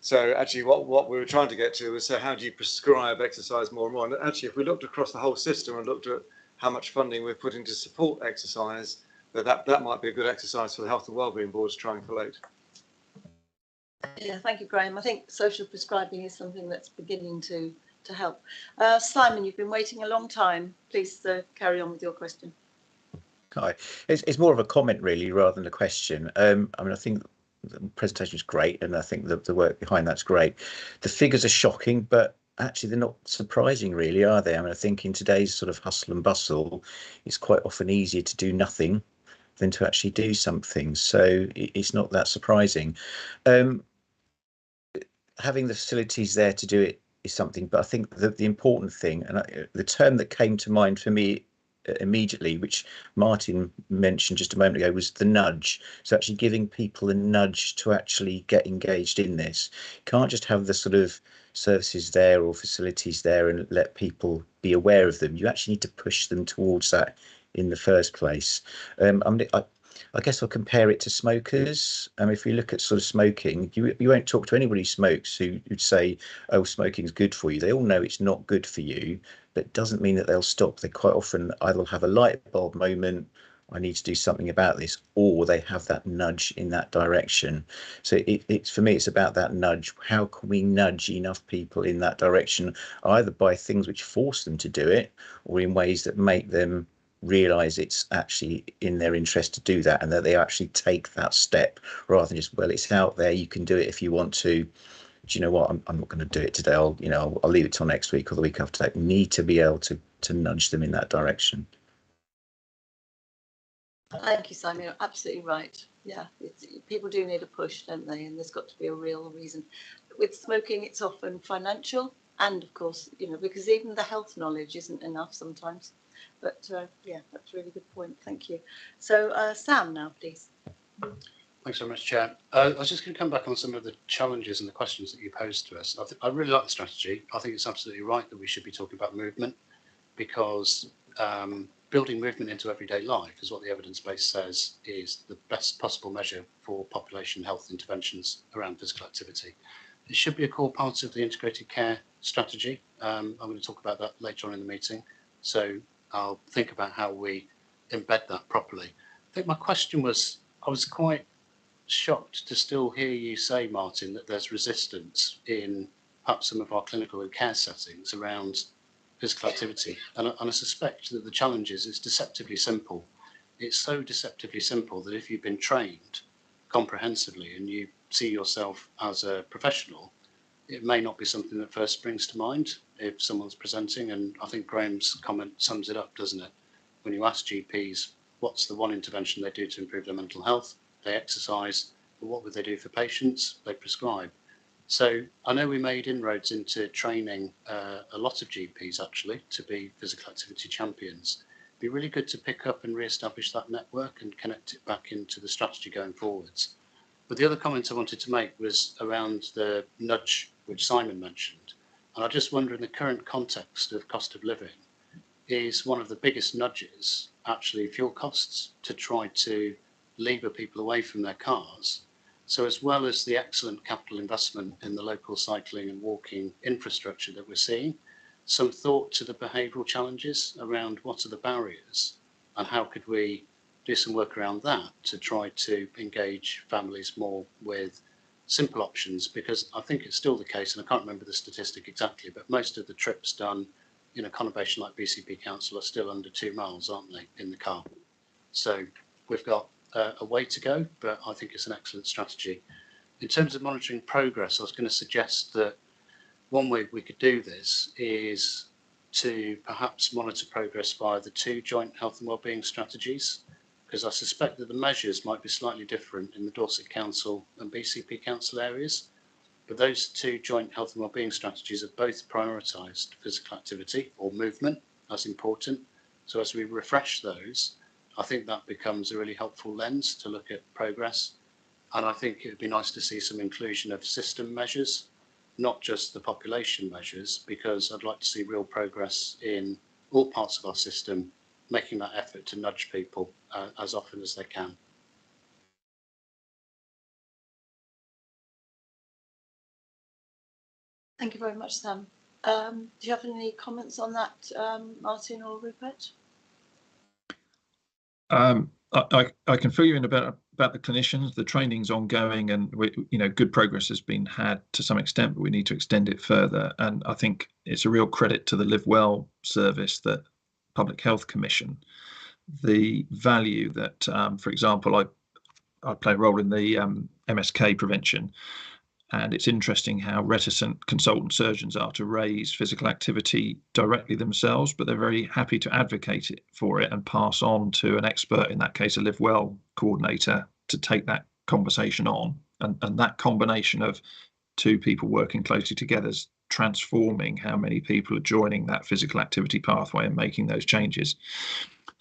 So actually what we were trying to get to was, so how do you prescribe exercise more and more? And actually, if we looked across the whole system and looked at how much funding we're putting to support exercise, that might be a good exercise for the Health and Wellbeing Board to try and collate. Yeah, thank you, Graham. I think social prescribing is something that's beginning to help. Simon, you've been waiting a long time. Please carry on with your question. Hi, it's more of a comment really rather than a question. I mean, I think the presentation is great, and I think the work behind that's great. The figures are shocking, but actually they're not surprising really, are they? I mean, I think in today's sort of hustle and bustle, it's quite often easier to do nothing than to actually do something. So it's not that surprising. Having the facilities there to do it is something, but I think the important thing, and the term that came to mind for me immediately, which Martin mentioned just a moment ago, was the nudge. So actually giving people a nudge to actually get engaged in this. You can't just have the sort of services there or facilities there and let people be aware of them. You actually need to push them towards that in the first place. I guess I'll compare it to smokers. If you look at sort of smoking, you won't talk to anybody who smokes who'd say, oh, smoking's good for you. They all know it's not good for you, but it doesn't mean that they'll stop. They quite often either have a light bulb moment, I need to do something about this, or they have that nudge in that direction. So it's for me, it's about that nudge. How can we nudge enough people in that direction, either by things which force them to do it, or in ways that make them realize it's actually in their interest to do that, and that they actually take that step rather than just, well, it's out there, you can do it if you want to. Do you know what, I'm not going to do it today, I'll leave it till next week or the week after that. Need to be able to nudge them in that direction. Thank you, Simon. You're absolutely right. Yeah, people do need a push, don't they? And there's got to be a real reason. With smoking, it's often financial, and of course, because even the health knowledge isn't enough sometimes. But yeah, that's a really good point. Thank you. So Sam now, please. Thanks very much, Chair. I was just going to come back on some of the challenges and the questions that you posed to us. I really like the strategy. I think it's absolutely right that we should be talking about movement, because building movement into everyday life is what the evidence base says is the best possible measure for population health interventions around physical activity. It should be a core part of the integrated care strategy. I'm going to talk about that later on in the meeting. So I'll think about how we embed that properly. I think my question was, I was quite shocked to still hear you say, Martin, that there's resistance in perhaps some of our clinical and care settings around physical activity. And I suspect that the challenge is it's deceptively simple. It's so deceptively simple that if you've been trained comprehensively and you see yourself as a professional, it may not be something that first springs to mind if someone's presenting. And I think Graham's comment sums it up, doesn't it? When you ask GPs, what's the one intervention they do to improve their mental health? They exercise, but what would they do for patients? They prescribe. So I know we made inroads into training a lot of GPs actually to be physical activity champions. be really good to pick up and re-establish that network and connect it back into the strategy going forwards. But the other comment I wanted to make was around the nudge which Simon mentioned. And I just wonder, in the current context of cost of living, is one of the biggest nudges actually fuel costs, to try to lever people away from their cars. So as well as the excellent capital investment in the local cycling and walking infrastructure that we're seeing, some thought to the behavioural challenges around what are the barriers and how could we do some work around that to try to engage families more with simple options, because I think it's still the case, and I can't remember the statistic exactly, but most of the trips done in a conurbation like BCP Council are still under 2 miles, aren't they, in the car? So we've got a way to go, but I think it's an excellent strategy. In terms of monitoring progress, I was going to suggest that one way we could do this is to perhaps monitor progress via the 2 joint health and wellbeing strategies, because I suspect that the measures might be slightly different in the Dorset Council and BCP Council areas. But those 2 joint health and wellbeing strategies have both prioritised physical activity or movement as important. So as we refresh those, I think that becomes a really helpful lens to look at progress. And I think it would be nice to see some inclusion of system measures, not just the population measures, because I'd like to see real progress in all parts of our system, making that effort to nudge people as often as they can. Thank you very much, Sam. Do you have any comments on that, Martin or Rupert? I can fill you in about the clinicians. The training's ongoing, and good progress has been had to some extent, but we need to extend it further. And I think it's a real credit to the Live Well service that Public Health Commission, the value that, for example, I play a role in the MSK prevention. And it's interesting how reticent consultant surgeons are to raise physical activity directly themselves, but they're very happy to advocate for it and pass on to an expert, in that case a Live Well coordinator, to take that conversation on. And that combination of 2 people working closely together is transforming how many people are joining that physical activity pathway and making those changes.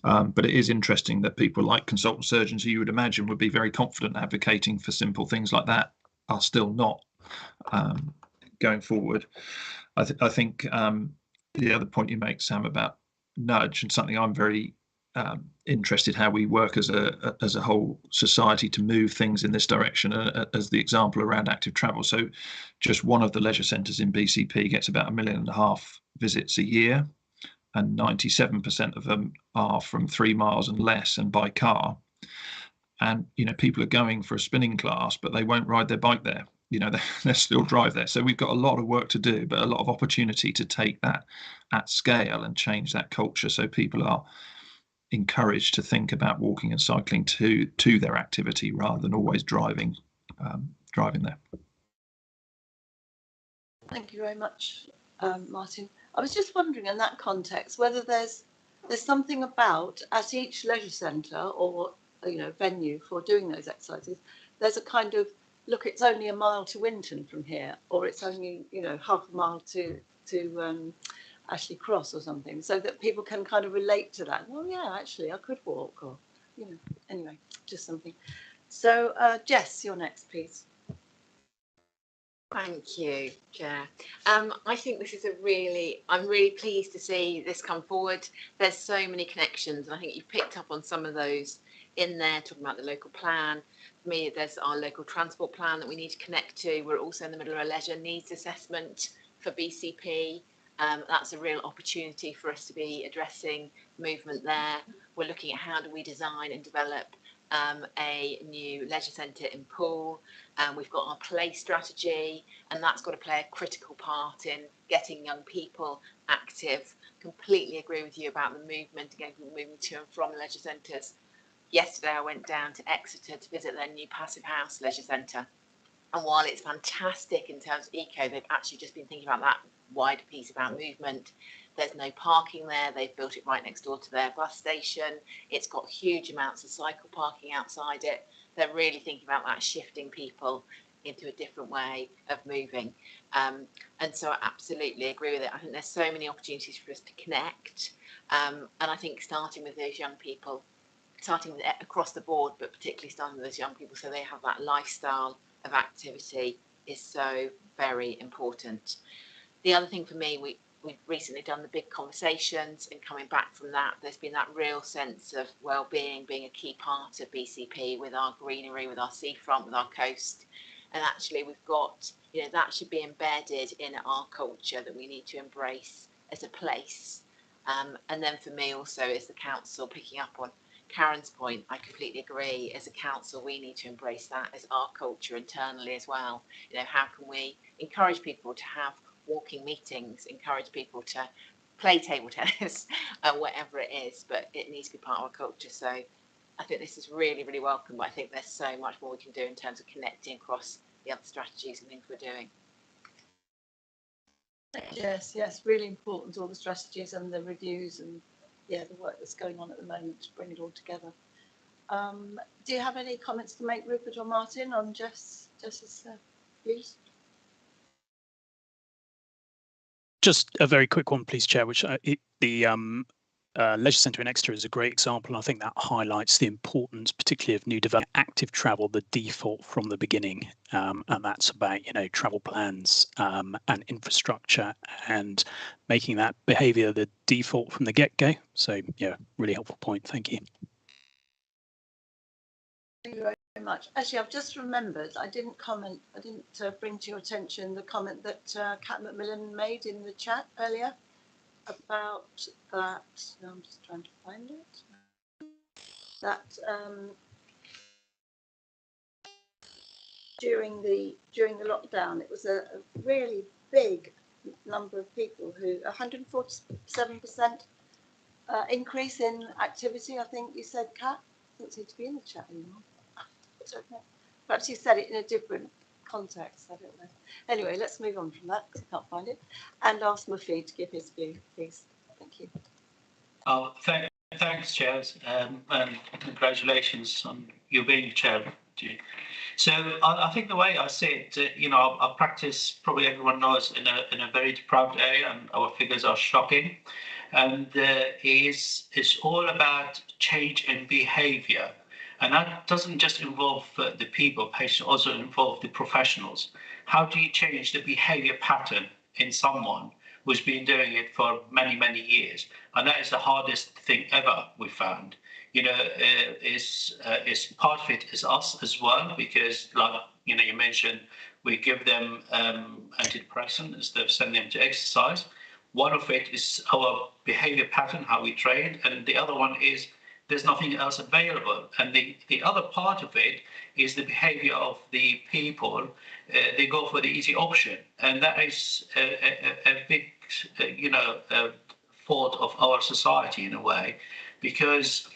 But it is interesting that people like consultant surgeons, who you would imagine would be very confident advocating for simple things like that, are still not going forward. I think the other point you make, Sam, about nudge, and something I'm very interested how we work as a whole society to move things in this direction, as the example around active travel. So just one of the leisure centres in BCP gets about 1.5 million visits a year, and 97% of them are from 3 miles and less and by car. And people are going for a spinning class, but they won't ride their bike there. They still drive there. So we've got a lot of work to do, but a lot of opportunity to take that at scale and change that culture, so people are encouraged to think about walking and cycling to their activity rather than always driving there. Thank you very much, Martin. I was just wondering, in that context, whether there's something about, at each leisure centre or venue for doing those exercises, there's a kind of, look, it's only 1 mile to Winton from here, or it's only half a mile to Ashley Cross or something, so that people can kind of relate to that. Well, yeah, actually, I could walk, or anyway, just something. So, Jess, you're next, please. Thank you, Chair. I think this is I'm really pleased to see this come forward. There's so many connections, and I think you've picked up on some of those in there, talking about the local plan. For me, there's our local transport plan that we need to connect to. We're also in the middle of a leisure needs assessment for BCP. That's a real opportunity for us to be addressing movement there. We're looking at how do we design and develop a new leisure centre in Poole. We've got our play strategy, and that's got to play a critical part in getting young people active. Completely agree with you about the movement, again, moving to and from leisure centres. Yesterday I went down to Exeter to visit their new Passive House leisure centre, and while it's fantastic in terms of eco, they've actually just been thinking about that wider piece about movement. There's no parking there. They've built it right next door to their bus station. It's got huge amounts of cycle parking outside it. They're really thinking about that, shifting people into a different way of moving. And so I absolutely agree with it. I think there's so many opportunities for us to connect. And I think starting with those young people, starting with across the board, but particularly starting with those young people so they have that lifestyle of activity is so very important. The other thing for me, we've recently done the big conversations, and coming back from that, there's been that real sense of well-being being a key part of BCP with our greenery, with our seafront, with our coast. And actually we've got, you know, that should be embedded in our culture that we need to embrace as a place. And then for me also as the council, picking up on Karen's point, I completely agree. As a council, we need to embrace that as our culture internally as well. You know, how can we encourage people to have walking meetings, encourage people to play table tennis, whatever it is, but it needs to be part of our culture. So I think this is really, really welcome, but I think there's so much more we can do in terms of connecting across the other strategies and things we're doing. Yes, really important, all the strategies and the reviews and the work that's going on at the moment to bring it all together. Do you have any comments to make, Rupert or Martin, on Jess's views? Just a very quick one, please, Chair, which the Leisure Centre in Exeter is a great example. And I think that highlights the importance, particularly of new development, active travel, the default from the beginning. And that's about, you know, travel plans and infrastructure and making that behaviour the default from the get-go. So, yeah, really helpful point. Thank you. Thank you very much. Actually, I've just remembered, I didn't bring to your attention the comment that Kat McMillan made in the chat earlier about that. No, I'm just trying to find it. That during the lockdown, it was a really big number of people who 147% increase in activity. I think you said, Kat. Doesn't seem to be in the chat anymore. Perhaps you said it in a different context. I don't know. Anyway, let's move on from that because I can't find it, and ask Mufid to give his view, please. Thank you. Oh, thanks, Chair, and congratulations on you being Chair. So I think the way I see it, you know, I practice, probably everyone knows, in a very deprived area, and our figures are shocking. And it's all about change in behaviour. And that doesn't just involve the people, patients, also involve the professionals. How do you change the behaviour pattern in someone who's been doing it for many, many years? And that is the hardest thing ever we found. You know, is part of it is us as well, because, like, you know, you mentioned we give them antidepressant instead of sending them to exercise. One of it is our behaviour pattern, how we train, and the other one is there's nothing else available. And the other part of it is the behaviour of the people. They go for the easy option, and that is a big, you know, fault of our society in a way, because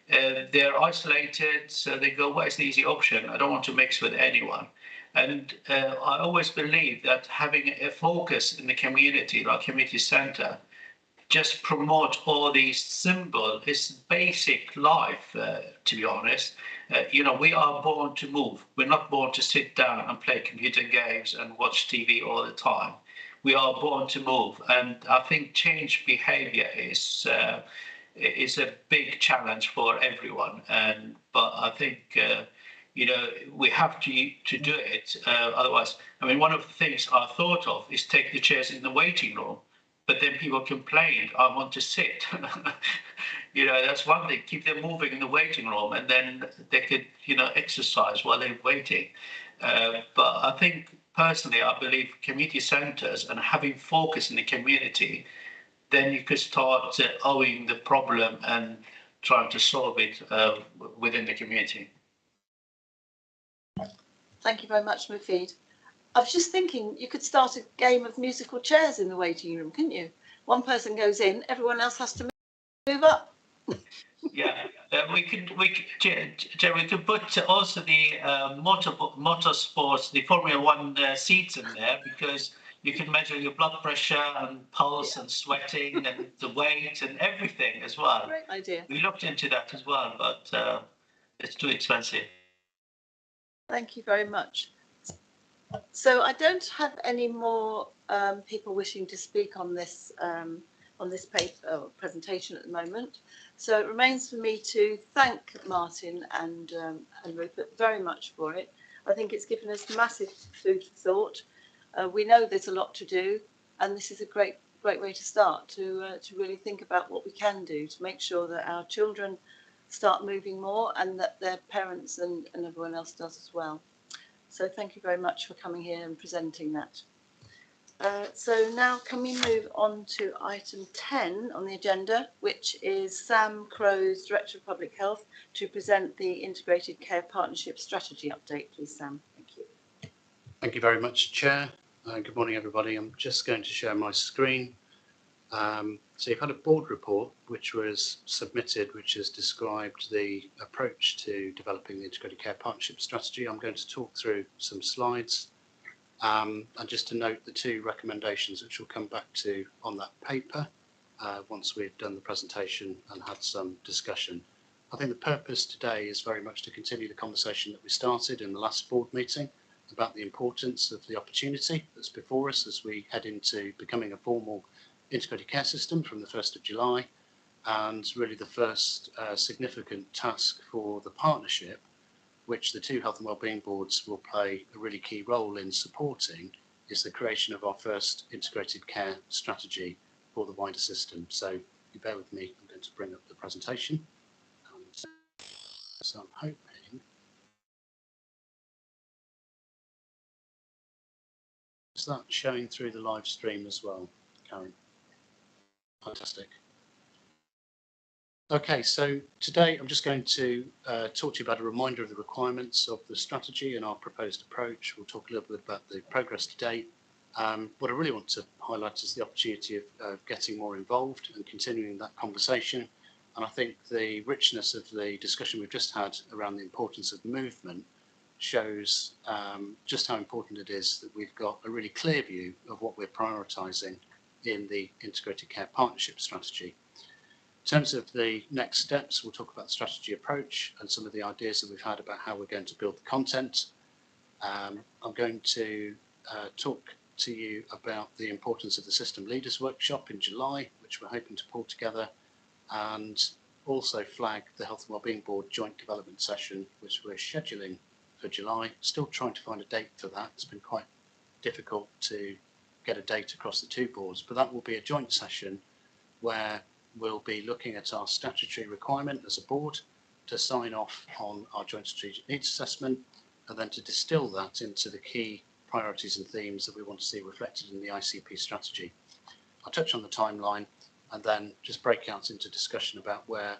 they're isolated, so they go, where's the easy option? I don't want to mix with anyone. And I always believe that having a focus in the community, like community centre, just promote all these symbols, it's basic life, to be honest. You know, we are born to move. We're not born to sit down and play computer games and watch TV all the time. We are born to move. And I think change behaviour is a big challenge for everyone. But I think, you know, we have to do it. Otherwise, I mean, one of the things I thought of is take the chairs in the waiting room. But then people complained, I want to sit. You know, that's one thing, keep them moving in the waiting room, and then they could, you know, exercise while they're waiting. But I think, personally, I believe community centres and having focus in the community, then you could start owning the problem and trying to solve it within the community. Thank you very much, Mufid. I was just thinking you could start a game of musical chairs in the waiting room, couldn't you? One person goes in, everyone else has to move up. Yeah, we could put also the motorsports, the Formula One seats in there, because you can measure your blood pressure and pulse and sweating and the weight and everything as well. Great idea. We looked into that as well, but it's too expensive. Thank you very much. So I don't have any more people wishing to speak on this on this paper presentation at the moment. So it remains for me to thank Martin and Rupert very much for it. I think it's given us massive food for thought. We know there's a lot to do, and this is a great way to start, to really think about what we can do to make sure that our children start moving more and that their parents and everyone else does as well. So thank you very much for coming here and presenting that. So now can we move on to item 10 on the agenda, which is Sam Crowes, Director of Public Health, to present the Integrated Care Partnership Strategy update. Please, Sam. Thank you. Thank you very much, Chair. Good morning, everybody. I'm just going to share my screen. So you've had a board report which was submitted, which has described the approach to developing the Integrated Care Partnership Strategy. I'm going to talk through some slides. And just to note the two recommendations which we'll come back to on that paper once we've done the presentation and had some discussion. I think the purpose today is very much to continue the conversation that we started in the last board meeting about the importance of the opportunity that's before us as we head into becoming a formal integrated care system from the 1st of July, and really the first significant task for the partnership, which the two health and wellbeing boards will play a really key role in supporting, is the creation of our first integrated care strategy for the wider system. So if you bear with me, I'm going to bring up the presentation. So I'm hoping. Is that showing through the live stream as well, Karen? Fantastic. Okay, so today I'm just going to talk to you about a reminder of the requirements of the strategy and our proposed approach. We'll talk a little bit about the progress to date. What I really want to highlight is the opportunity of getting more involved and continuing that conversation. And I think the richness of the discussion we've just had around the importance of movement shows just how important it is that we've got a really clear view of what we're prioritising in the Integrated Care Partnership Strategy. In terms of the next steps, we'll talk about the strategy approach and some of the ideas that we've had about how we're going to build the content. I'm going to talk to you about the importance of the System Leaders Workshop in July, which we're hoping to pull together, and also flag the Health and Wellbeing Board joint development session, which we're scheduling for July. Still trying to find a date for that. It's been quite difficult to get a date across the two boards, but that will be a joint session where we'll be looking at our statutory requirement as a board to sign off on our joint strategic needs assessment, and then to distill that into the key priorities and themes that we want to see reflected in the ICP strategy. I'll touch on the timeline and then just break out into discussion about where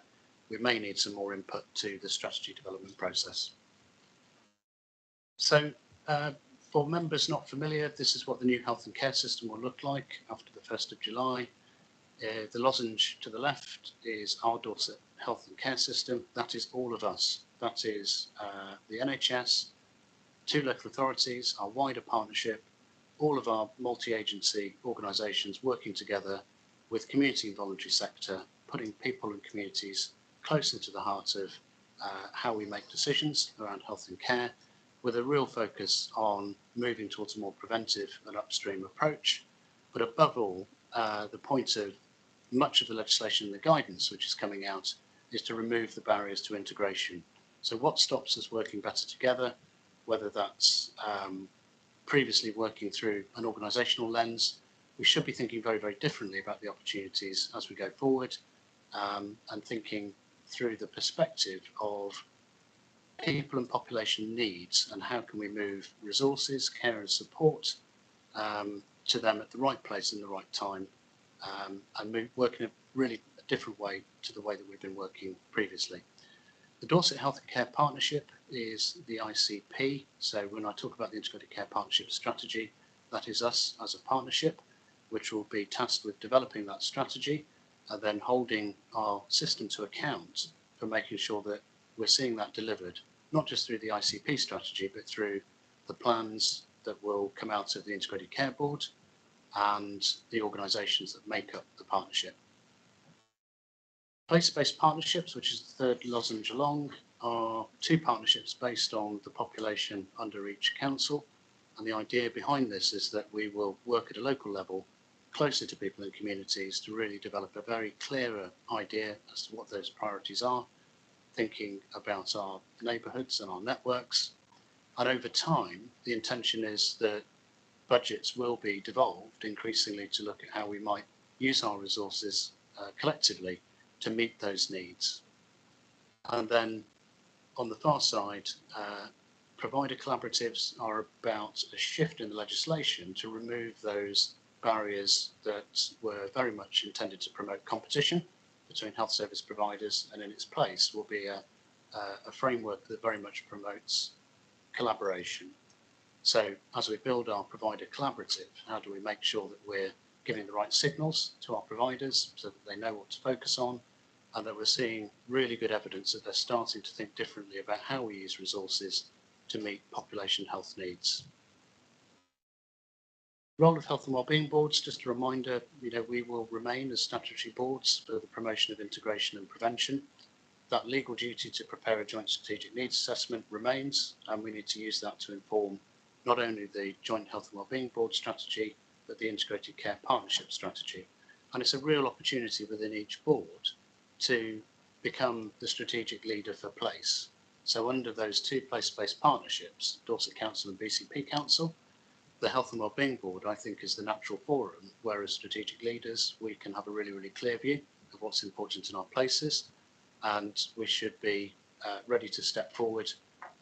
we may need some more input to the strategy development process. So for members not familiar, this is what the new health and care system will look like after the 1st of July. The lozenge to the left is our Dorset health and care system. That is all of us. That is the NHS, two local authorities, our wider partnership, all of our multi-agency organisations working together with community and voluntary sector, putting people and communities closer to the heart of how we make decisions around health and care, with a real focus on moving towards a more preventive and upstream approach. But above all, the point of much of the legislation and the guidance which is coming out is to remove the barriers to integration. So what stops us working better together, whether that's previously working through an organisational lens, we should be thinking very, very differently about the opportunities as we go forward, and thinking through the perspective of people and population needs and how can we move resources, care and support to them at the right place in the right time, and work in a really different way to the way that we've been working previously. The Dorset Health and Care Partnership is the ICP. So when I talk about the Integrated Care Partnership Strategy, that is us as a partnership, which will be tasked with developing that strategy and then holding our system to account for making sure that we're seeing that delivered, not just through the ICP strategy, but through the plans that will come out of the Integrated Care Board and the organisations that make up the partnership. Place-based partnerships, which is the third lozenge along, are two partnerships based on the population under each council. And the idea behind this is that we will work at a local level closer to people and communities to really develop a very clearer idea as to what those priorities are, thinking about our neighbourhoods and our networks. And over time, the intention is that budgets will be devolved increasingly to look at how we might use our resources collectively to meet those needs. And then on the far side, provider collaboratives are about a shift in the legislation to remove those barriers that were very much intended to promote competition between health service providers, and in its place will be a framework that very much promotes collaboration. So as we build our provider collaborative, how do we make sure that we're giving the right signals to our providers so that they know what to focus on, and that we're seeing really good evidence that they're starting to think differently about how we use resources to meet population health needs. Role of health and wellbeing boards, just a reminder, we will remain as statutory boards for the promotion of integration and prevention. That legal duty to prepare a joint strategic needs assessment remains, and we need to use that to inform not only the joint health and wellbeing board strategy, but the integrated care partnership strategy. And it's a real opportunity within each board to become the strategic leader for place. So under those two place-based partnerships, Dorset Council and BCP Council, the Health and Wellbeing Board, I think, is the natural forum where as strategic leaders, we can have a really, really clear view of what's important in our places, and we should be ready to step forward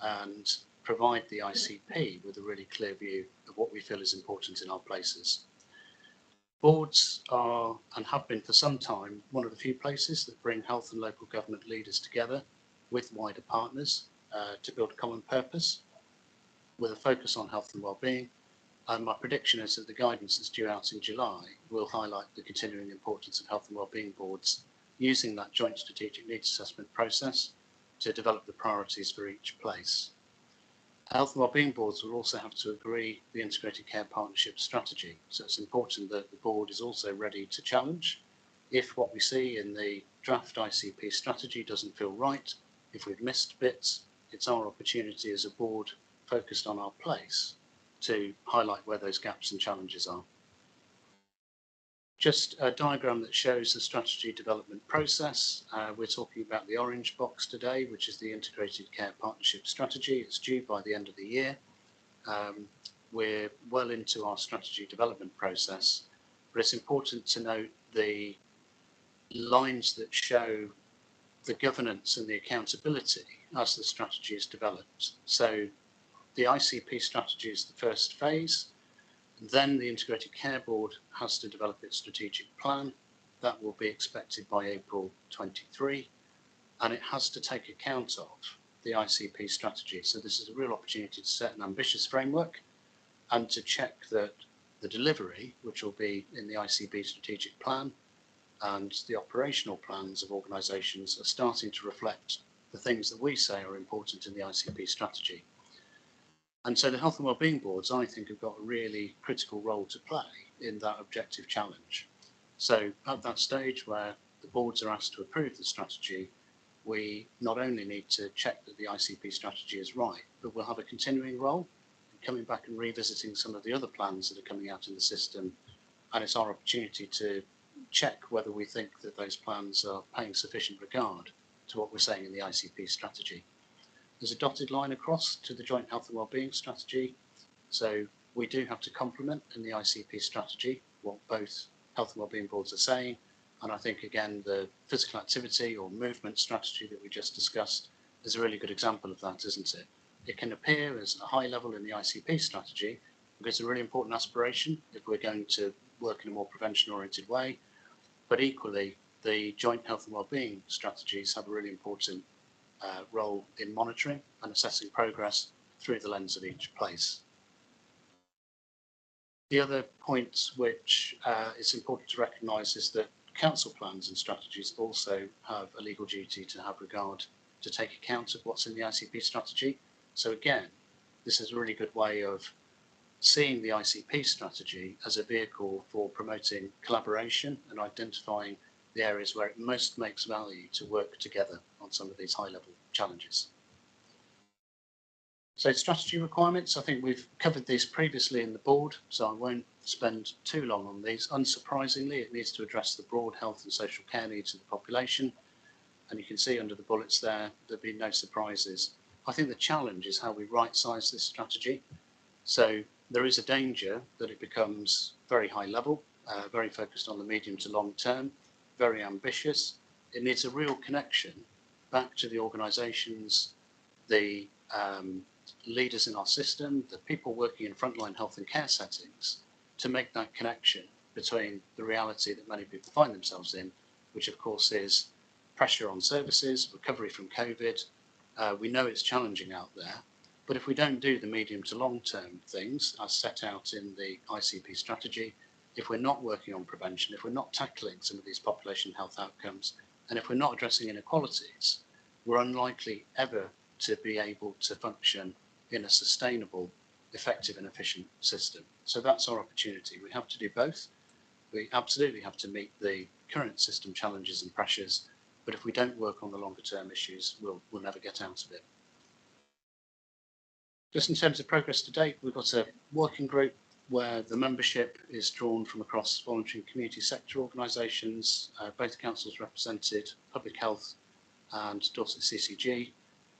and provide the ICP with a really clear view of what we feel is important in our places. Boards are, and have been for some time, one of the few places that bring health and local government leaders together with wider partners to build a common purpose with a focus on health and wellbeing. And my prediction is that the guidance that's due out in July will highlight the continuing importance of health and wellbeing boards using that joint strategic needs assessment process to develop the priorities for each place. Health and wellbeing boards will also have to agree the integrated care partnership strategy. So it's important that the board is also ready to challenge if what we see in the draft ICP strategy doesn't feel right, if we've missed bits. It's our opportunity as a board focused on our place to highlight where those gaps and challenges are. Just a diagram that shows the strategy development process. We're talking about the orange box today, which is the integrated care partnership strategy. It's due by the end of the year. We're well into our strategy development process, but it's important to note the lines that show the governance and the accountability as the strategy is developed. So the ICP strategy is the first phase. Then the Integrated Care Board has to develop its strategic plan. That will be expected by April 23, and it has to take account of the ICP strategy. So this is a real opportunity to set an ambitious framework and to check that the delivery, which will be in the ICP strategic plan, and the operational plans of organisations are starting to reflect the things that we say are important in the ICP strategy. And so the health and wellbeing boards, I think, have got a really critical role to play in that objective challenge. So at that stage where the boards are asked to approve the strategy, we not only need to check that the ICP strategy is right, but we'll have a continuing role in coming back and revisiting some of the other plans that are coming out in the system. And it's our opportunity to check whether we think that those plans are paying sufficient regard to what we're saying in the ICP strategy. There's a dotted line across to the joint health and wellbeing strategy. So we do have to complement in the ICP strategy what both health and wellbeing boards are saying. And I think, again, the physical activity or movement strategy that we just discussed is a really good example of that, isn't it? It can appear as a high level in the ICP strategy because it's a really important aspiration if we're going to work in a more prevention-oriented way. But equally, the joint health and wellbeing strategies have a really important role in monitoring and assessing progress through the lens of each place. The other point which it's important to recognise is that council plans and strategies also have a legal duty to have regard to take account of what's in the ICP strategy. So again, this is a really good way of seeing the ICP strategy as a vehicle for promoting collaboration and identifying the areas where it most makes value to work together on some of these high-level challenges. So strategy requirements, I think we've covered these previously in the board, so I won't spend too long on these. Unsurprisingly, it needs to address the broad health and social care needs of the population. And you can see under the bullets there, there'll be no surprises. I think the challenge is how we right-size this strategy. So there is a danger that it becomes very high level, very focused on the medium to long term, very ambitious. It needs a real connection back to the organisations, the leaders in our system, the people working in frontline health and care settings, to make that connection between the reality that many people find themselves in, which of course is pressure on services, recovery from COVID. We know it's challenging out there, but if we don't do the medium to long term things as set out in the ICP strategy, if we're not working on prevention, if we're not tackling some of these population health outcomes, and if we're not addressing inequalities, we're unlikely ever to be able to function in a sustainable, effective and efficient system. So that's our opportunity. We have to do both. We absolutely have to meet the current system challenges and pressures, but if we don't work on the longer term issues, we'll never get out of it. Just in terms of progress to date, we've got a working group where the membership is drawn from across voluntary and community sector organisations, both councils represented, public health and Dorset CCG.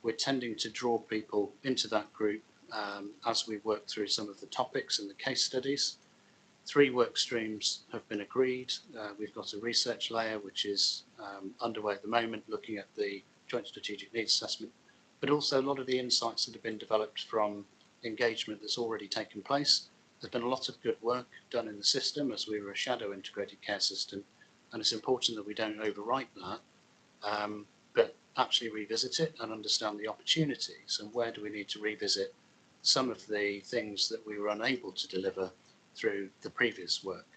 We're tending to draw people into that group as we work through some of the topics and the case studies. 3 work streams have been agreed. We've got a research layer which is underway at the moment, looking at the Joint Strategic Needs Assessment, but also a lot of the insights that have been developed from engagement that's already taken place. There's been a lot of good work done in the system as we were a shadow integrated care system, and it's important that we don't overwrite that, but actually revisit it and understand the opportunities and where do we need to revisit some of the things that we were unable to deliver through the previous work.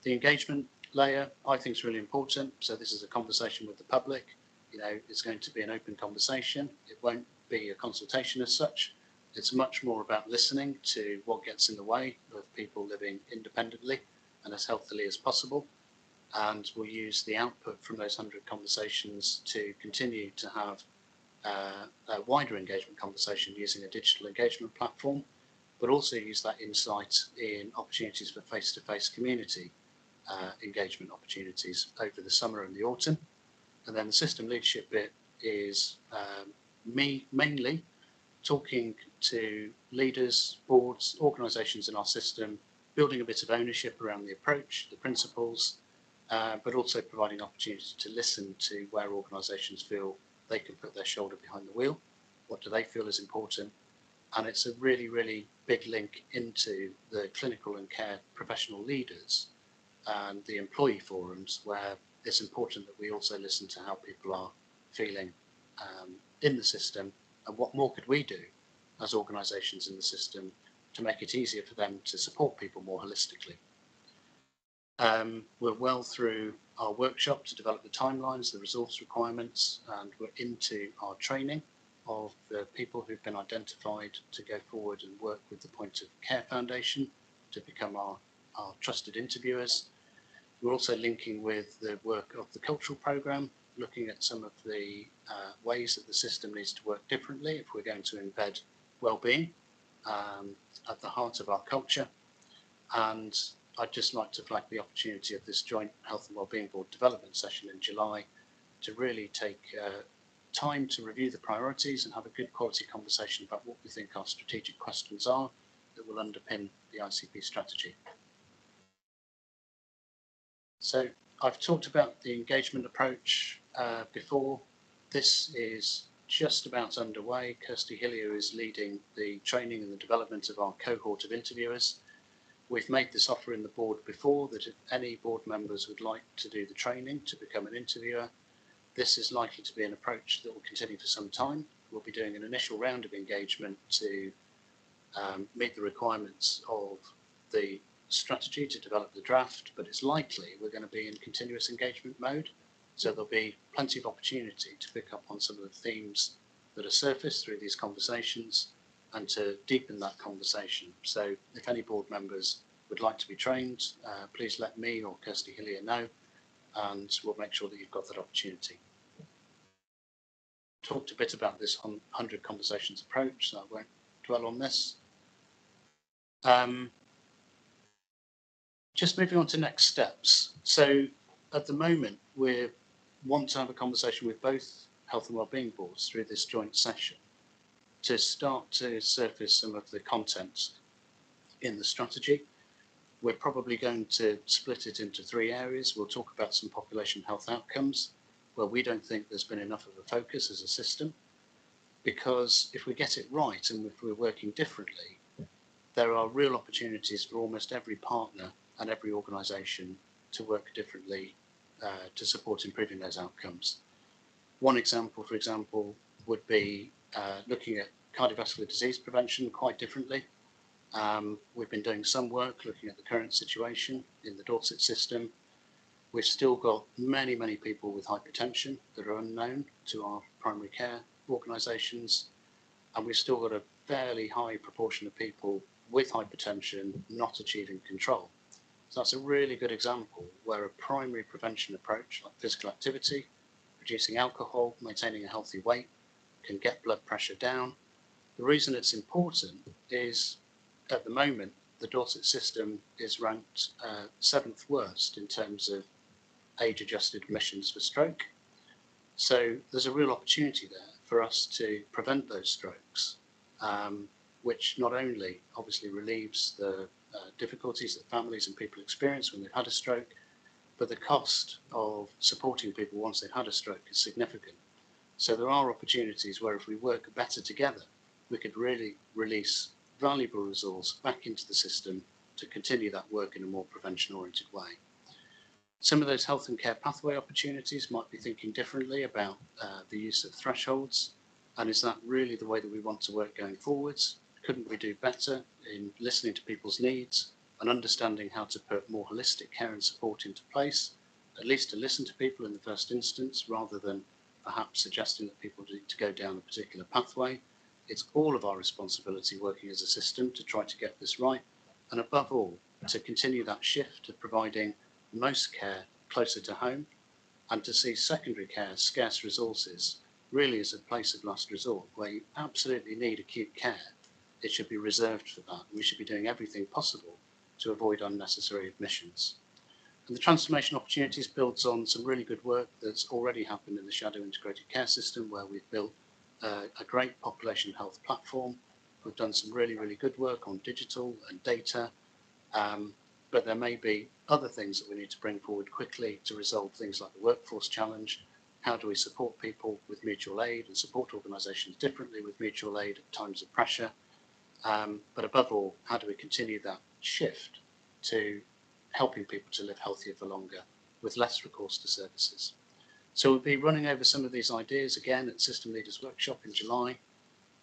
The engagement layer, I think, is really important. So this is a conversation with the public. You know, it's going to be an open conversation. It won't be a consultation as such. It's much more about listening to what gets in the way of people living independently and as healthily as possible. And we'll use the output from those 100 conversations to continue to have a wider engagement conversation using a digital engagement platform, but also use that insight in opportunities for face-to-face community engagement opportunities over the summer and the autumn. And then the system leadership bit is me mainly talking to leaders, boards, organisations in our system, building a bit of ownership around the approach, the principles, but also providing opportunities to listen to where organisations feel they can put their shoulder behind the wheel. What do they feel is important? And it's a really, really big link into the clinical and care professional leaders and the employee forums, where it's important that we also listen to how people are feeling in the system, and what more could we do as organisations in the system to make it easier for them to support people more holistically. We're well through our workshop to develop the timelines, the resource requirements, and we're into our training of the people who've been identified to go forward and work with the Point of Care Foundation to become our trusted interviewers. We're also linking with the work of the cultural programme, looking at some of the ways that the system needs to work differently if we're going to embed well-being at the heart of our culture. And I'd just like to flag the opportunity of this joint Health and Wellbeing Board development session in July to really take time to review the priorities and have a good quality conversation about what we think our strategic questions are that will underpin the ICP strategy. So I've talked about the engagement approach before. This is just about underway. Kirsty Hillier is leading the training and the development of our cohort of interviewers. We've made this offer in the board before that if any board members would like to do the training to become an interviewer, this is likely to be an approach that will continue for some time. We'll be doing an initial round of engagement to meet the requirements of the strategy to develop the draft, but it's likely we're going to be in continuous engagement mode. So there'll be plenty of opportunity to pick up on some of the themes that are surfaced through these conversations and to deepen that conversation. So if any board members would like to be trained, please let me or Kirsty Hillier know, and we'll make sure that you've got that opportunity. Talked a bit about this 100 conversations approach, so I won't dwell on this. Just moving on to next steps. So at the moment, we want to have a conversation with both health and wellbeing boards through this joint session to start to surface some of the content in the strategy. We're probably going to split it into 3 areas. We'll talk about some population health outcomes where we don't think there's been enough of a focus as a system, because if we get it right and if we're working differently, there are real opportunities for almost every partner and every organisation to work differently to support improving those outcomes. One example, for example, would be looking at cardiovascular disease prevention quite differently. We've been doing some work looking at the current situation in the Dorset system. We've still got many, many people with hypertension that are unknown to our primary care organisations, and we've still got a fairly high proportion of people with hypertension not achieving control. So that's a really good example where a primary prevention approach like physical activity, reducing alcohol, maintaining a healthy weight, can get blood pressure down. The reason it's important is at the moment the Dorset system is ranked 7th worst in terms of age-adjusted admissions for stroke. So there's a real opportunity there for us to prevent those strokes, which not only obviously relieves the difficulties that families and people experience when they've had a stroke, but the cost of supporting people once they've had a stroke is significant. So there are opportunities where if we work better together, we could really release valuable resource back into the system to continue that work in a more prevention-oriented way. Some of those health and care pathway opportunities might be thinking differently about the use of thresholds, and is that really the way that we want to work going forwards? Couldn't we do better in listening to people's needs and understanding how to put more holistic care and support into place, at least to listen to people in the first instance, rather than perhaps suggesting that people need to go down a particular pathway? It's all of our responsibility working as a system to try to get this right, and above all, to continue that shift of providing most care closer to home, and to see secondary care, scarce resources, really as a place of last resort where you absolutely need acute care. It should be reserved for that. We should be doing everything possible to avoid unnecessary admissions. And the transformation opportunities builds on some really good work that's already happened in the shadow integrated care system, where we've built a great population health platform. We've done some really, really good work on digital and data, but there may be other things that we need to bring forward quickly to resolve things like the workforce challenge. How do we support people with mutual aid and support organisations differently with mutual aid at times of pressure? But above all, how do we continue that shift to helping people to live healthier for longer with less recourse to services? So we'll be running over some of these ideas again at System Leaders Workshop in July,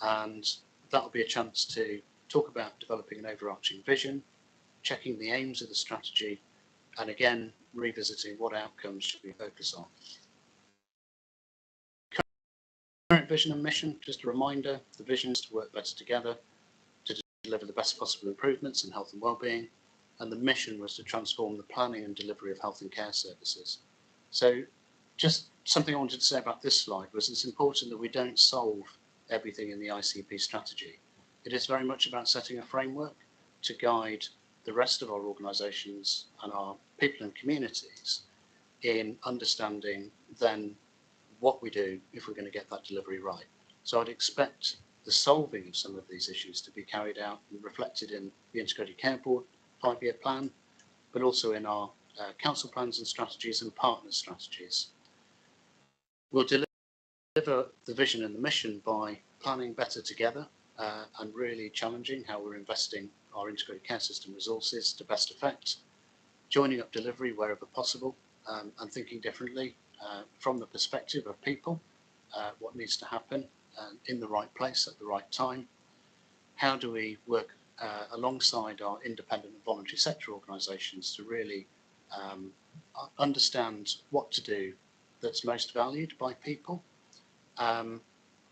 and that'll be a chance to talk about developing an overarching vision, checking the aims of the strategy, and again revisiting what outcomes should we focus on. Current vision and mission, just a reminder, the vision is to work better together to deliver the best possible improvements in health and wellbeing, and the mission was to transform the planning and delivery of health and care services. So just something I wanted to say about this slide was it's important that we don't solve everything in the ICP strategy. It is very much about setting a framework to guide the rest of our organisations and our people and communities in understanding then what we do if we're going to get that delivery right. So I'd expect the solving of some of these issues to be carried out and reflected in the Integrated Care Board 5-year plan, but also in our council plans and strategies and partner strategies. We'll deliver the vision and the mission by planning better together and really challenging how we're investing our integrated care system resources to best effect, joining up delivery wherever possible, and thinking differently from the perspective of people, what needs to happen in the right place at the right time. How do we work alongside our independent and voluntary sector organisations to really understand what to do that's most valued by people, and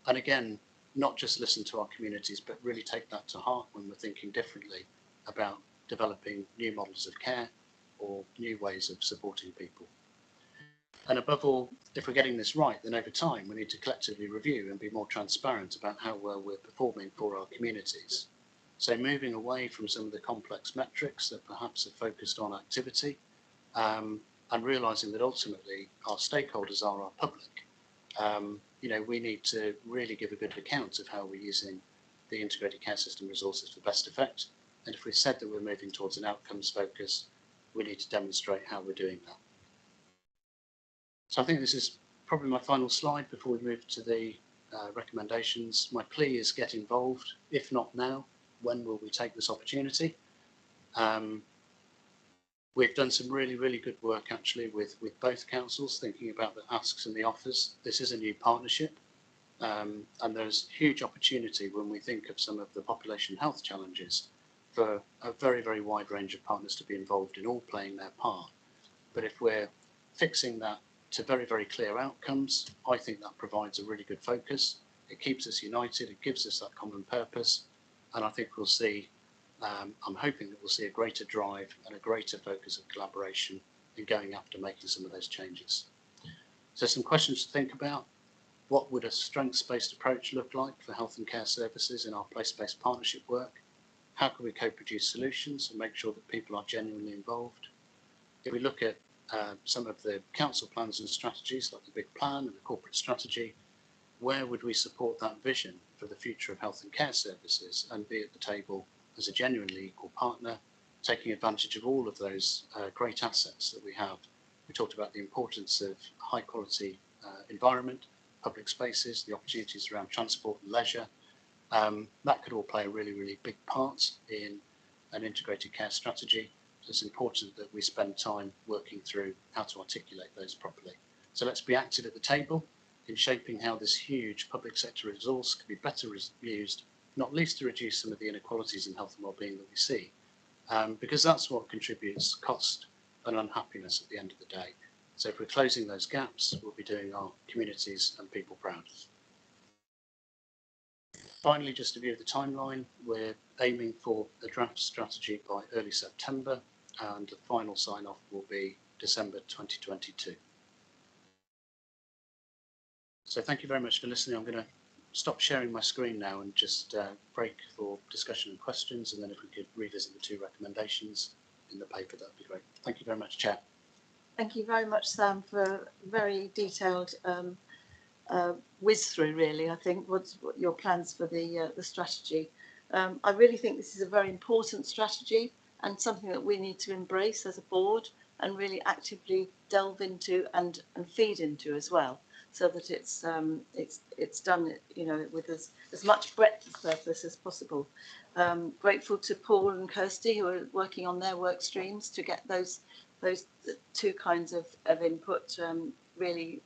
again, not just listen to our communities, but really take that to heart when we're thinking differently about developing new models of care or new ways of supporting people. And above all, if we're getting this right, then over time we need to collectively review and be more transparent about how well we're performing for our communities. So moving away from some of the complex metrics that perhaps are focused on activity, and realising that ultimately our stakeholders are our public. You know, we need to really give a good account of how we're using the integrated care system resources for best effect. And if we've said that we're moving towards an outcomes focus, we need to demonstrate how we're doing that. So I think this is probably my final slide before we move to the recommendations. My plea is get involved. If not now, when will we take this opportunity? We've done some really, really good work actually with both councils, thinking about the asks and the offers. This is a new partnership, and there's huge opportunity when we think of some of the population health challenges for a very, very wide range of partners to be involved in, all playing their part. But if we're fixing that to very, very clear outcomes, I think that provides a really good focus. It keeps us united, it gives us that common purpose, and I think we'll see, I'm hoping that we'll see a greater drive and a greater focus of collaboration in going after making some of those changes. So some questions to think about. What would a strengths-based approach look like for health and care services in our place-based partnership work? How can we co-produce solutions and make sure that people are genuinely involved? If we look at some of the council plans and strategies, like the big plan and the corporate strategy, where would we support that vision for the future of health and care services and be at the table as a genuinely equal partner, taking advantage of all of those great assets that we have? We talked about the importance of high quality environment, public spaces, the opportunities around transport and leisure. That could all play a really, really big part in an integrated care strategy. So it's important that we spend time working through how to articulate those properly. So let's be active at the table in shaping how this huge public sector resource can be better used, not least to reduce some of the inequalities in health and wellbeing that we see, because that's what contributes cost and unhappiness at the end of the day. So if we're closing those gaps, we'll be doing our communities and people proud. Finally, just to view the timeline, we're aiming for a draft strategy by early September, and the final sign-off will be December 2022. So thank you very much for listening. I'm going to stop sharing my screen now and just break for discussion and questions, and then if we could revisit the two recommendations in the paper, that would be great. Thank you very much, Chair. Thank you very much, Sam, for a very detailed whiz through, really. I think what your plans for the strategy. I really think this is a very important strategy and something that we need to embrace as a board and really actively delve into and feed into as well, so that it's done, you know, with as much breadth of purpose as possible. Grateful to Paul and Kirsty, who are working on their work streams to get those two kinds of input really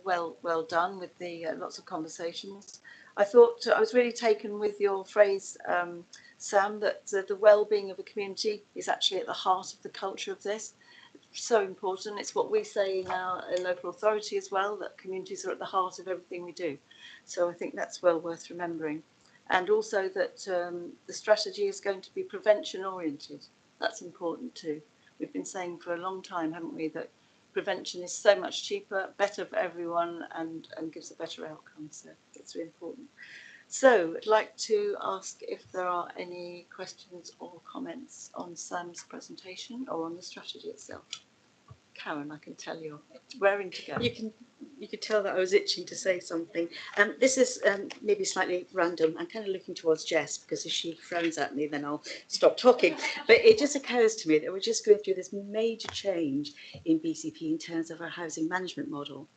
well done, with the lots of conversations. I thought I was really taken with your phrase, Sam, that the well-being of a community is actually at the heart of the culture of this. It's so important. It's what we say in our local authority as well, that communities are at the heart of everything we do. So I think that's well worth remembering. And also that the strategy is going to be prevention oriented. That's important too. We've been saying for a long time, haven't we, that prevention is so much cheaper, better for everyone, and gives a better outcome. So it's really important. So I'd like to ask if there are any questions or comments on Sam's presentation or on the strategy itself. Karen, I can tell you're raring to go. You could tell that I was itching to say something. This is maybe slightly random. I'm kind of looking towards Jess, because if she frowns at me, then I'll stop talking. But it just occurs to me that we're just going through this major change in BCP in terms of our housing management model.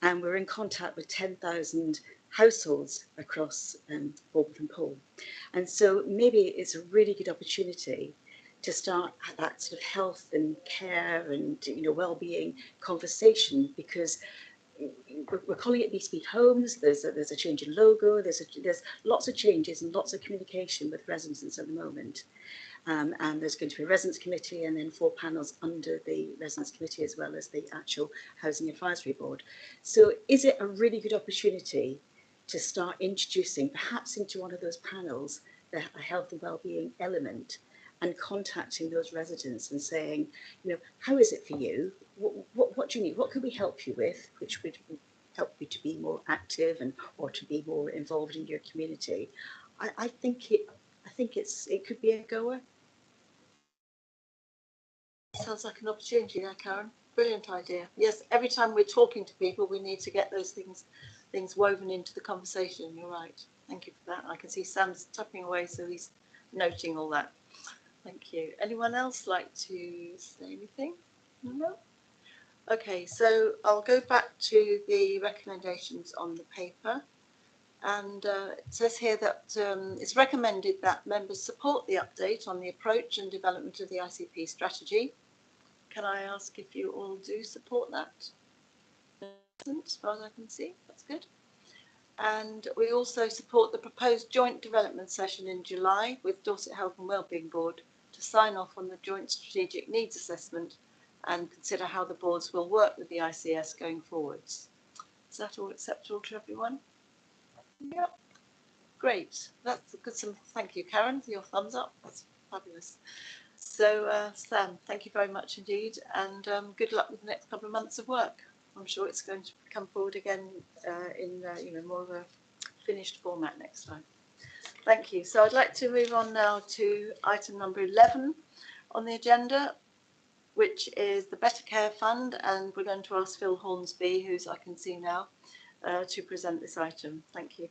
And we're in contact with 10,000 households across Bournemouth and Poole. And so maybe it's a really good opportunity to start that sort of health and care and, you know, well-being conversation, because we're calling it BCP Homes. There's a change in logo. There's lots of changes and lots of communication with residents at the moment. And there's going to be a residents committee and then 4 panels under the residents committee, as well as the actual housing advisory board. So is it a really good opportunity to start introducing, perhaps into one of those panels, a health and wellbeing element, and contacting those residents and saying, you know, how is it for you? What do you need? What can we help you with, which would help you to be more active and or to be more involved in your community? I think it could be a goer. Sounds like an opportunity there, Karen. Brilliant idea. Yes, every time we're talking to people, we need to get those things woven into the conversation. You're right. Thank you for that. I can see Sam's tapping away, so he's noting all that. Thank you. Anyone else like to say anything? No? Okay, so I'll go back to the recommendations on the paper. And it says here that it's recommended that members support the update on the approach and development of the ICP strategy. Can I ask if you all do support that? As far as I can see, that's good. And we also support the proposed joint development session in July with Dorset Health and Wellbeing Board to sign off on the joint strategic needs assessment and consider how the boards will work with the ICS going forwards. Is that all acceptable to everyone? Yep. Great. That's good. Thank you, Karen, for your thumbs up. That's fabulous. So, Sam, thank you very much indeed, and good luck with the next couple of months of work. I'm sure it's going to come forward again in more of a finished format next time. Thank you. So I'd like to move on now to item number 11 on the agenda, which is the Better Care Fund, and we're going to ask Phil Hornsby, who's I can see now, to present this item. Thank you.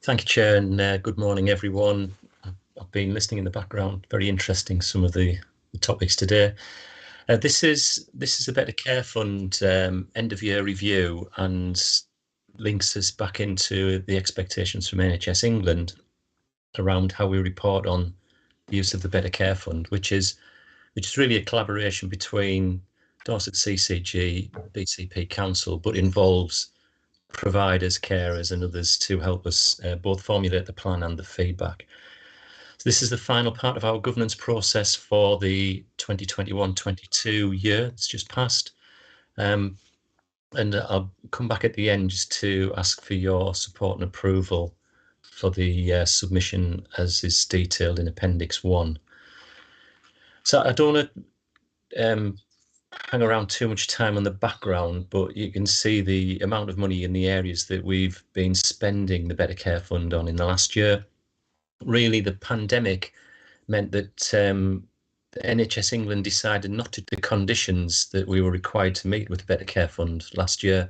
Thank you, Chair, and good morning, everyone. I've been listening in the background. Very interesting, some of the topics today. This is a Better Care Fund end of year review and links us back into the expectations from NHS England around how we report on the use of the Better Care Fund, which is really a collaboration between Dorset CCG, BCP Council, but involves providers, carers and others to help us both formulate the plan and the feedback. So this is the final part of our governance process for the 2021-22 year that's just passed. And I'll come back at the end just to ask for your support and approval for the submission as is detailed in Appendix 1. So I don't want to hang around too much time on the background, but you can see the amount of money in the areas that we've been spending the Better Care Fund on in the last year. Really, the pandemic meant that NHS England decided not to do the conditions that we were required to meet with the Better Care Fund last year,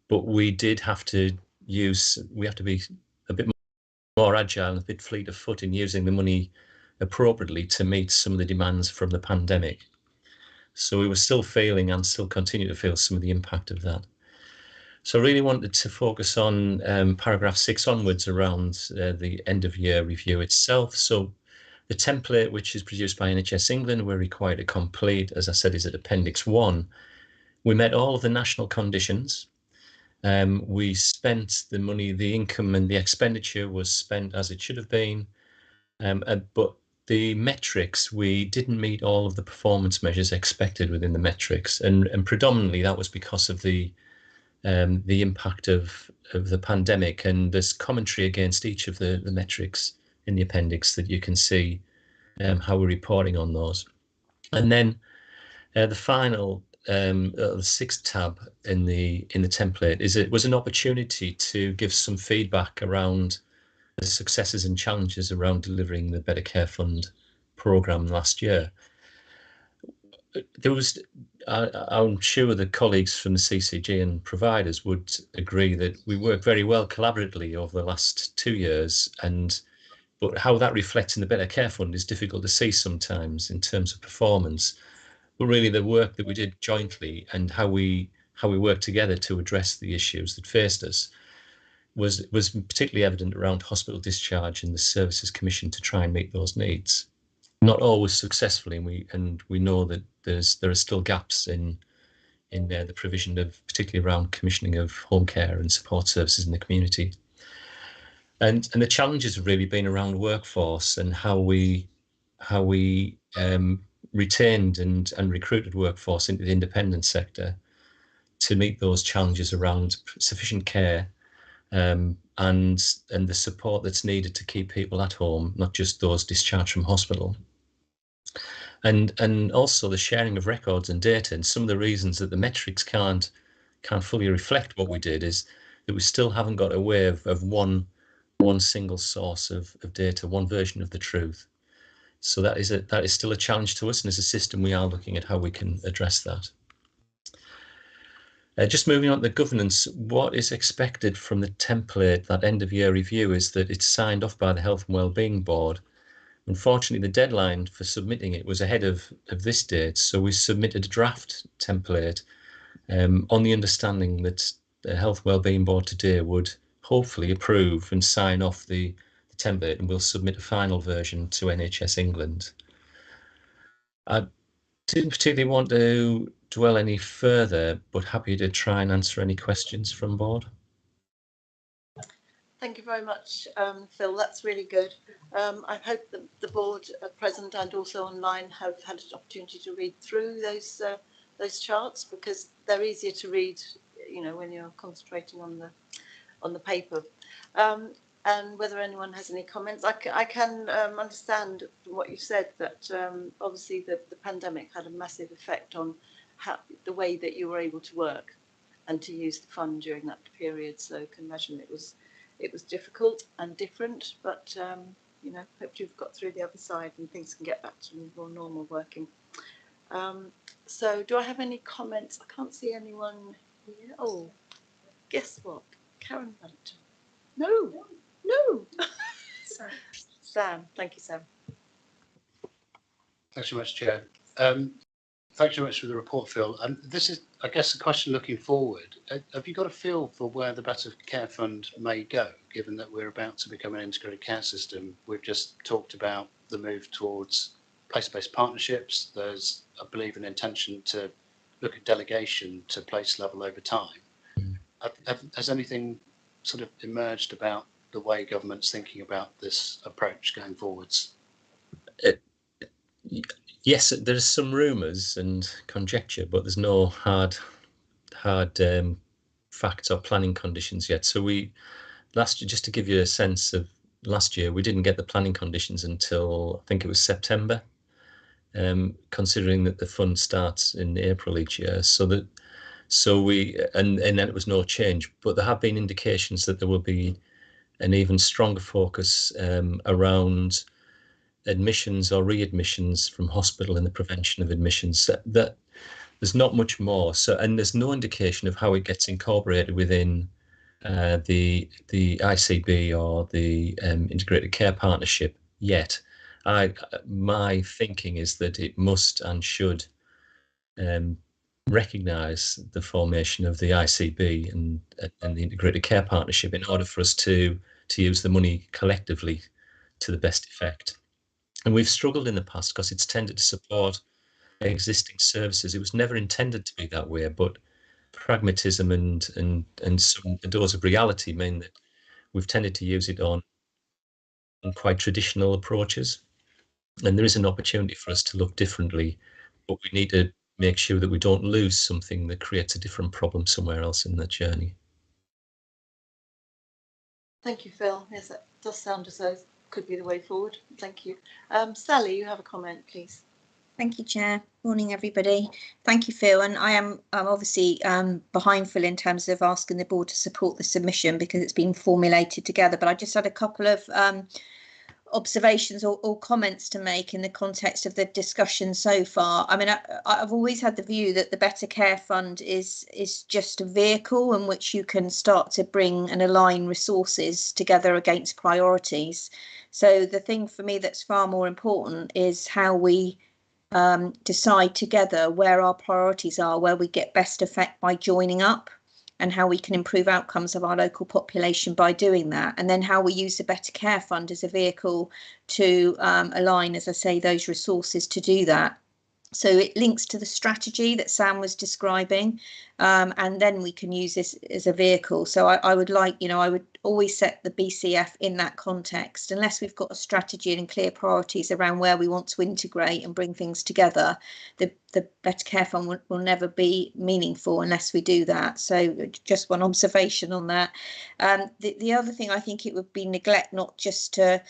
but we did have to be a bit more agile and a bit fleet of foot in using the money appropriately to meet some of the demands from the pandemic. So we were still feeling and still continue to feel some of the impact of that. So I really wanted to focus on paragraph 6 onwards around the end of year review itself. So the template, which is produced by NHS England, we're required to complete, as I said, is at Appendix 1. We met all of the national conditions. We spent the money, the income and the expenditure was spent as it should have been. But the metrics, we didn't meet all of the performance measures expected within the metrics, and predominantly that was because of the impact of the pandemic, and there's commentary against each of the metrics in the appendix that you can see how we're reporting on those. And then the final, the 6th tab in the template was an opportunity to give some feedback around the successes and challenges around delivering the Better Care Fund programme last year. There was, I'm sure the colleagues from the CCG and providers would agree that we worked very well collaboratively over the last 2 years, but how that reflects in the Better Care Fund is difficult to see sometimes in terms of performance. But really the work that we did jointly and how we worked together to address the issues that faced us was particularly evident around hospital discharge and the services commission to try and meet those needs. Not always successfully, and we know that there are still gaps in the provision of, particularly around commissioning of home care and support services in the community. And the challenges have really been around workforce and how we retained and recruited workforce into the independent sector to meet those challenges around sufficient care and the support that's needed to keep people at home, not just those discharged from hospital. And also the sharing of records and data. And some of the reasons that the metrics can't fully reflect what we did is that we still haven't got a way of one single source of data, one version of the truth. So that is still a challenge to us, and as a system we are looking at how we can address that. Just moving on to the governance, what is expected from the template, that end of year review, is that it's signed off by the Health and Wellbeing Board. Unfortunately, the deadline for submitting it was ahead of this date, so we submitted a draft template on the understanding that the Health and Wellbeing Board today would hopefully approve and sign off the template, and we'll submit a final version to NHS England. I didn't particularly want to dwell any further, but happy to try and answer any questions from board. Thank you very much, Phil. That's really good. I hope that the board present and also online have had an opportunity to read through those charts, because they're easier to read, you know, when you're concentrating on the paper. And whether anyone has any comments, I can understand from what you said that obviously the pandemic had a massive effect on the way that you were able to work and to use the fund during that period. So I can imagine it was difficult and different, but you know, hope you've got through the other side and things can get back to more normal working. So do I have any comments? I can't see anyone here. Oh, guess what? Karen Hunter. No. Sam, thank you, Sam. Thanks very much, Chair. Thanks very much for the report, Phil. This is, I guess, a question looking forward. Have you got a feel for where the Better Care Fund may go, given that we're about to become an integrated care system? We've just talked about the move towards place-based partnerships. There's, I believe, an intention to look at delegation to place level over time. Has anything sort of emerged about the way government's thinking about this approach going forwards? Yes, there's some rumours and conjecture, but there's no hard facts or planning conditions yet. So last year, just to give you a sense of last year, we didn't get the planning conditions until I think it was September, considering that the fund starts in April each year. And then it was no change, but there have been indications that there will be an even stronger focus around admissions or readmissions from hospital and the prevention of admissions. That there's not much more. So, and there's no indication of how it gets incorporated within the ICB or the Integrated Care Partnership yet. My thinking is that it must and should recognise the formation of the ICB and the Integrated Care Partnership in order for us to use the money collectively to the best effect. And we've struggled in the past because it's tended to support existing services. It was never intended to be that way, but pragmatism and some dose of reality mean that we've tended to use it on quite traditional approaches. And there is an opportunity for us to look differently, but we need to make sure that we don't lose something that creates a different problem somewhere else in the journey. Thank you, Phil. Yes, that does sound as though it could be the way forward. Thank you. Sally, you have a comment, please. Thank you, Chair. Morning, everybody. Thank you, Phil. And I'm obviously behind Phil in terms of asking the board to support the submission because it's been formulated together. But I just had a couple of observations or comments to make in the context of the discussion so far. I mean, I've always had the view that the Better Care Fund is just a vehicle in which you can start to bring and align resources together against priorities. So the thing for me that's far more important is how we decide together where our priorities are, where we get best effect by joining up, and how we can improve outcomes of our local population by doing that, and then how we use the Better Care Fund as a vehicle to align, as I say, those resources to do that. So it links to the strategy that Sam was describing, and then we can use this as a vehicle. So I would like, I would always set the BCF in that context. Unless we've got a strategy and clear priorities around where we want to integrate and bring things together, the Better Care Fund will never be meaningful unless we do that. So just one observation on that. The other thing, I think it would be neglect not just to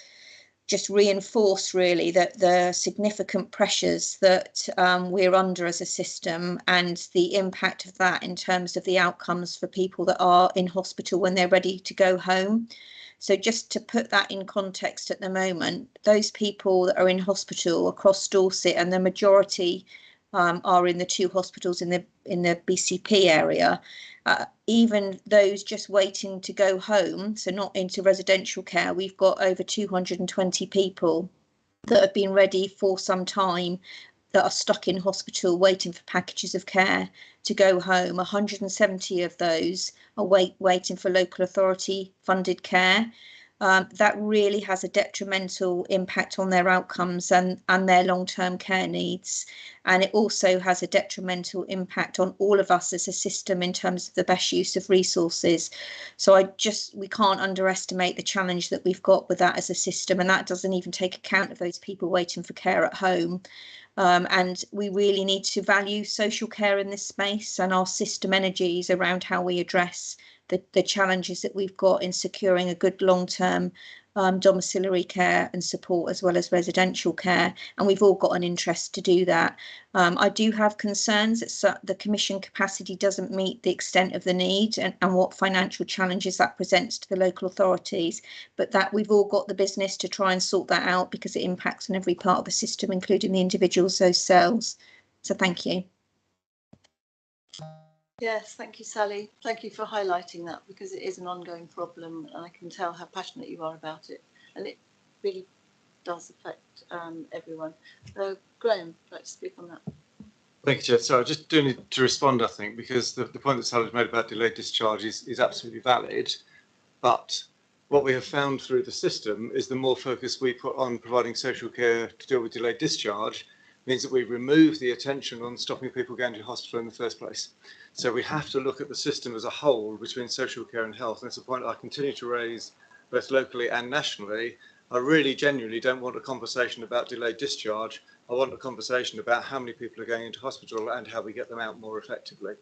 reinforce really that the significant pressures that we're under as a system and the impact of that in terms of the outcomes for people that are in hospital when they're ready to go home. So just to put that in context at the moment, those people that are in hospital across Dorset, and the majority are in the 2 hospitals in the BCP area, even those just waiting to go home, so not into residential care, we've got over 220 people that have been ready for some time that are stuck in hospital waiting for packages of care to go home. 170 of those are waiting for local authority funded care. That really has a detrimental impact on their outcomes and their long-term care needs. And it also has a detrimental impact on all of us as a system in terms of the best use of resources. So we can't underestimate the challenge that we've got with that as a system. And that doesn't even take account of those people waiting for care at home. And we really need to value social care in this space and our system energies around how we address the challenges that we've got in securing a good long-term domiciliary care and support as well as residential care, and we've all got an interest to do that. I do have concerns that the Commission capacity doesn't meet the extent of the need and what financial challenges that presents to the local authorities, but that we've all got the business to try and sort that out because it impacts on every part of the system, including the individuals themselves. So thank you. Yes, thank you, Sally. Thank you for highlighting that, because it is an ongoing problem and I can tell how passionate you are about it, and it really does affect everyone. Graham, would like to speak on that? Thank you, Chair. So I just do need to respond, I think, because the point that Sally's made about delayed discharge is absolutely valid. But what we have found through the system is the more focus we put on providing social care to deal with delayed discharge means that we remove the attention on stopping people going to hospital in the first place. So we have to look at the system as a whole between social care and health. And it's a point I continue to raise both locally and nationally. I really genuinely don't want a conversation about delayed discharge. I want a conversation about how many people are going into hospital and how we get them out more effectively.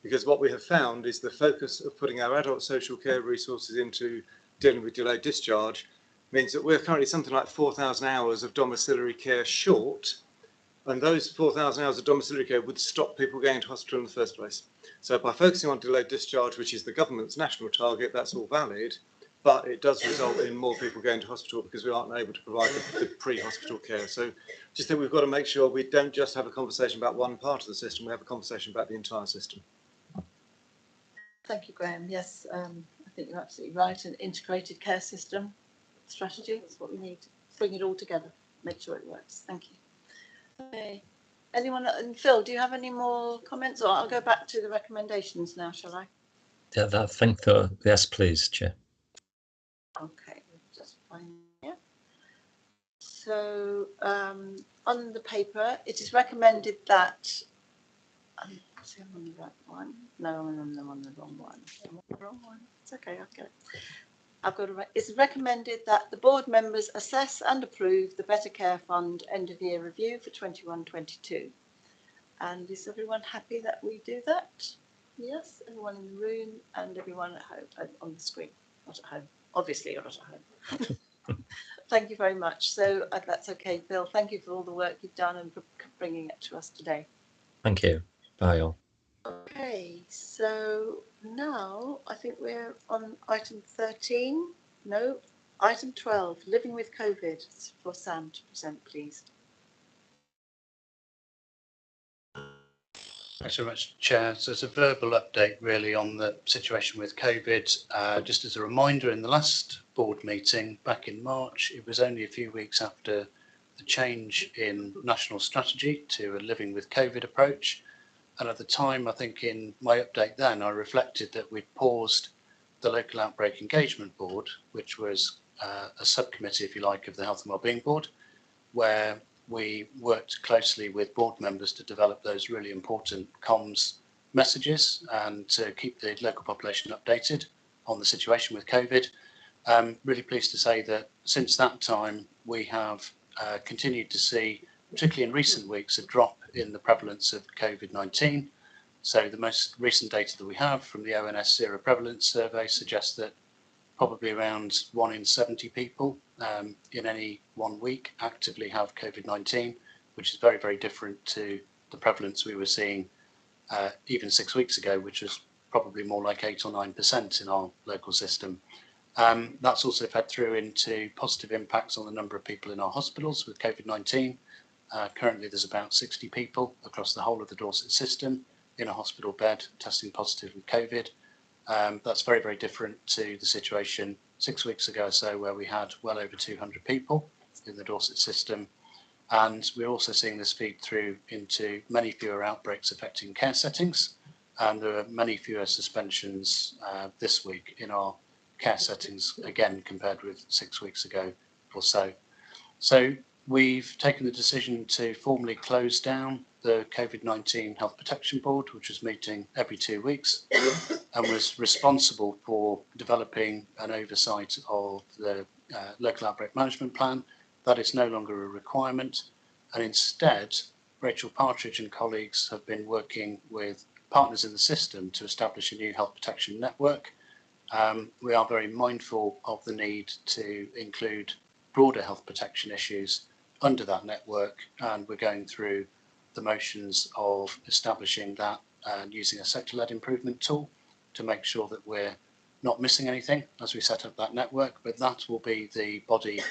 Because what we have found is the focus of putting our adult social care resources into dealing with delayed discharge means that we're currently something like 4,000 hours of domiciliary care short, and those 4,000 hours of domiciliary care would stop people going to hospital in the first place. So by focusing on delayed discharge, which is the government's national target, that's all valid, but it does result in more people going to hospital because we aren't able to provide the pre-hospital care. So just think we've got to make sure we don't just have a conversation about one part of the system, we have a conversation about the entire system. Thank you, Graham. Yes, I think you're absolutely right. An integrated care system strategy is what we need to bring it all together, make sure it works. Thank you. Okay. Anyone, and Phil, do you have any more comments? Or I'll go back to the recommendations now, shall I? I think that, yes, please, Chair. Okay, just find it. So on the paper, it is recommended that. See, I'm on the right one. No, I'm on the wrong one. I'm on the wrong one. It's okay, I'll get it. I've got to. It's recommended that the board members assess and approve the Better Care Fund end of year review for 21-22. And is everyone happy that we do that? Yes, everyone in the room and everyone at home, on the screen. Not at home, obviously you're not at home. Thank you very much. So that's okay, Phil. Thank you for all the work you've done and for bringing it to us today. Thank you. Bye all. Okay, so now I think we're on item 13. No, item 12, living with COVID. It's for Sam to present, please. Thanks very much, Chair. So it's a verbal update really on the situation with COVID. Just as a reminder, in the last board meeting back in March, it was only a few weeks after the change in national strategy to a living with COVID approach. And at the time, I think in my update then, I reflected that we'd paused the Local Outbreak Engagement Board, which was a subcommittee, if you like, of the Health and Wellbeing Board, where we worked closely with board members to develop those really important comms messages and to keep the local population updated on the situation with COVID. Really pleased to say that since that time we have continued to see, particularly in recent weeks, a drop in the prevalence of COVID-19. So the most recent data that we have from the ONS Sero Prevalence Survey suggests that probably around 1 in 70 people in any 1 week actively have COVID-19, which is very, very different to the prevalence we were seeing even 6 weeks ago, which was probably more like 8 or 9% in our local system. That's also fed through into positive impacts on the number of people in our hospitals with COVID-19. Currently, there's about 60 people across the whole of the Dorset system in a hospital bed testing positive with COVID. That's very, very different to the situation 6 weeks ago or so, where we had well over 200 people in the Dorset system. And we're also seeing this feed through into many fewer outbreaks affecting care settings. And there are many fewer suspensions this week in our care settings, again, compared with 6 weeks ago or so. So we've taken the decision to formally close down the COVID-19 Health Protection Board, which was meeting every 2 weeks and was responsible for developing an oversight of the local outbreak management plan. That is no longer a requirement. And instead, Rachel Partridge and colleagues have been working with partners in the system to establish a new health protection network. We are very mindful of the need to include broader health protection issues under that network, and we're going through the motions of establishing that and using a sector-led improvement tool to make sure that we're not missing anything as we set up that network, but that will be the body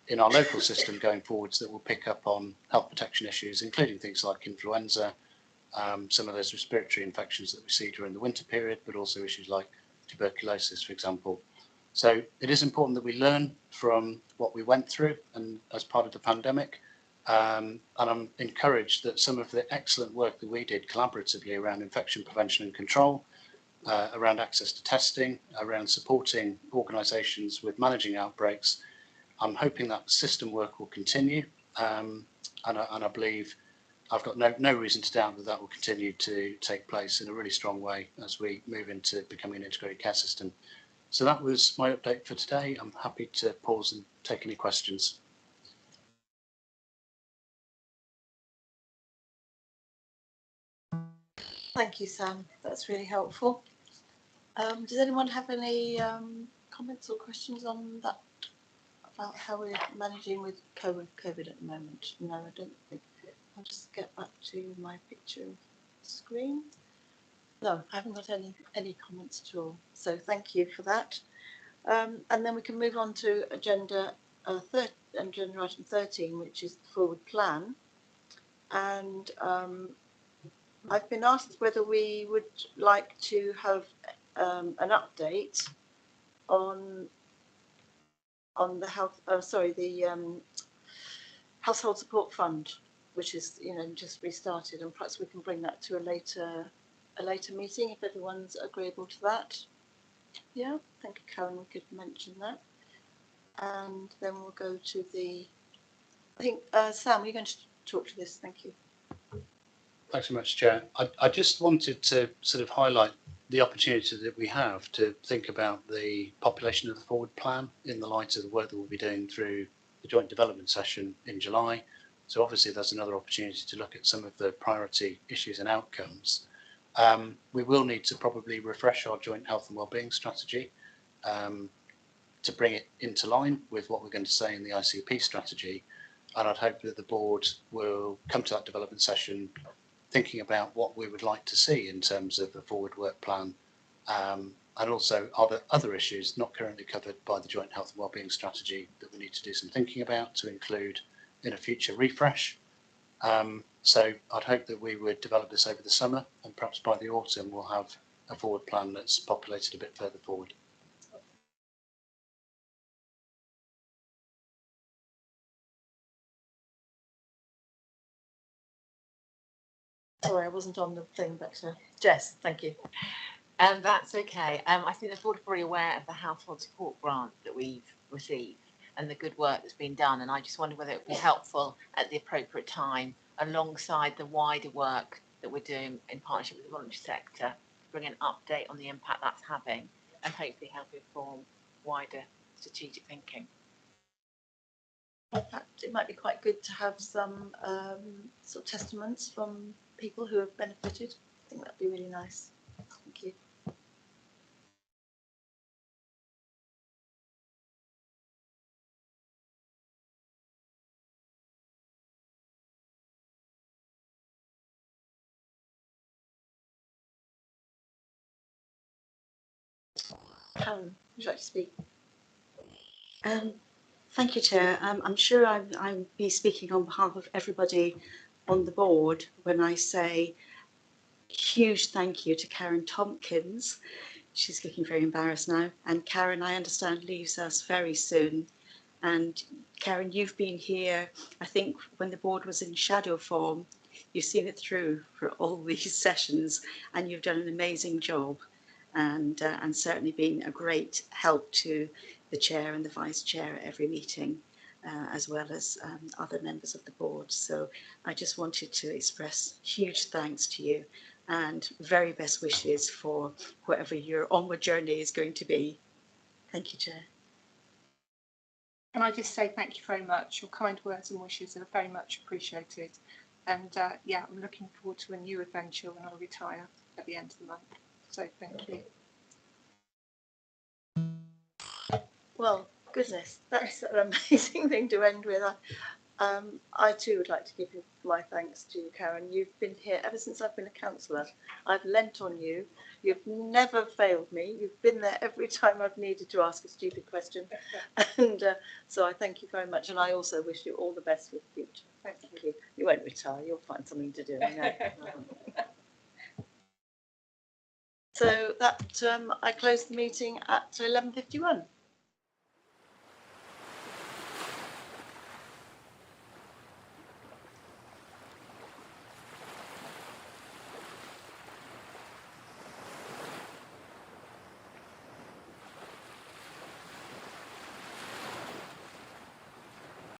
in our local system going forwards that will pick up on health protection issues, including things like influenza, some of those respiratory infections that we see during the winter period, but also issues like tuberculosis, for example. So it is important that we learn from what we went through and as part of the pandemic. And I'm encouraged that some of the excellent work that we did collaboratively around infection prevention and control, around access to testing, around supporting organisations with managing outbreaks, I'm hoping that system work will continue. And I believe I've got no reason to doubt that that will continue to take place in a really strong way as we move into becoming an integrated care system. So that was my update for today. I'm happy to pause and take any questions. Thank you, Sam. That's really helpful. Does anyone have any comments or questions on that, about how we're managing with COVID at the moment? No, I don't think. I'll just get back to my picture screen. No, I haven't got any comments at all. So thank you for that. And then we can move on to agenda item 13, which is the forward plan. And I've been asked whether we would like to have an update on the household support fund, which is just restarted, and perhaps we can bring that to a later meeting if everyone's agreeable to that. Yeah, thank you, Karen. We could mention that, and then we'll go to I think Sam, you're going to talk to this. Thank you. Thanks so much, Chair. I just wanted to sort of highlight the opportunity that we have to think about the population of the forward plan in the light of the work that we'll be doing through the joint development session in July. So obviously there's another opportunity to look at some of the priority issues and outcomes. We will need to probably refresh our joint health and wellbeing strategy to bring it into line with what we're going to say in the ICP strategy. And I'd hope that the board will come to that development session thinking about what we would like to see in terms of the forward work plan, and also other issues not currently covered by the joint health and wellbeing strategy that we need to do some thinking about to include in a future refresh. So I'd hope that we would develop this over the summer, and perhaps by the autumn we'll have a forward plan that's populated a bit further forward. Sorry, I wasn't on the thing, but Jess, thank you. That's okay. I think the board are very aware of the household support grant that we've received. and the good work that's been done. And I just wonder whether it would be helpful at the appropriate time, alongside the wider work that we're doing in partnership with the voluntary sector, to bring an update on the impact that's having and hopefully help inform wider strategic thinking. It might be quite good to have some sort of testaments from people who have benefited. I think that'd be really nice. Thank you. Karen, would you like to speak? Thank you, Chair. I'm sure I'm be speaking on behalf of everybody on the board when I say huge thank you to Karen Tompkins. She's looking very embarrassed now. And Karen, I understand, leaves us very soon. And Karen, you've been here, I think, when the board was in shadow form. You've seen it through for all these sessions, and you've done an amazing job, and certainly been a great help to the chair and the vice chair at every meeting, as well as other members of the board. So I just wanted to express huge thanks to you and very best wishes for whatever your onward journey is going to be. Thank you, Chair. Can I just say thank you very much. Your kind words and wishes are very much appreciated. And yeah, I'm looking forward to a new adventure when I retire at the end of the month. So thank you. Well, goodness, that's an amazing thing to end with. I too would like to give you my thanks to you, Karen. You've been here ever since I've been a councillor. I've lent on you. You've never failed me. You've been there every time I've needed to ask a stupid question. And so I thank you very much. And I also wish you all the best for the future. Thank you. You won't retire. You'll find something to do, I know. So that I close the meeting at 11:51.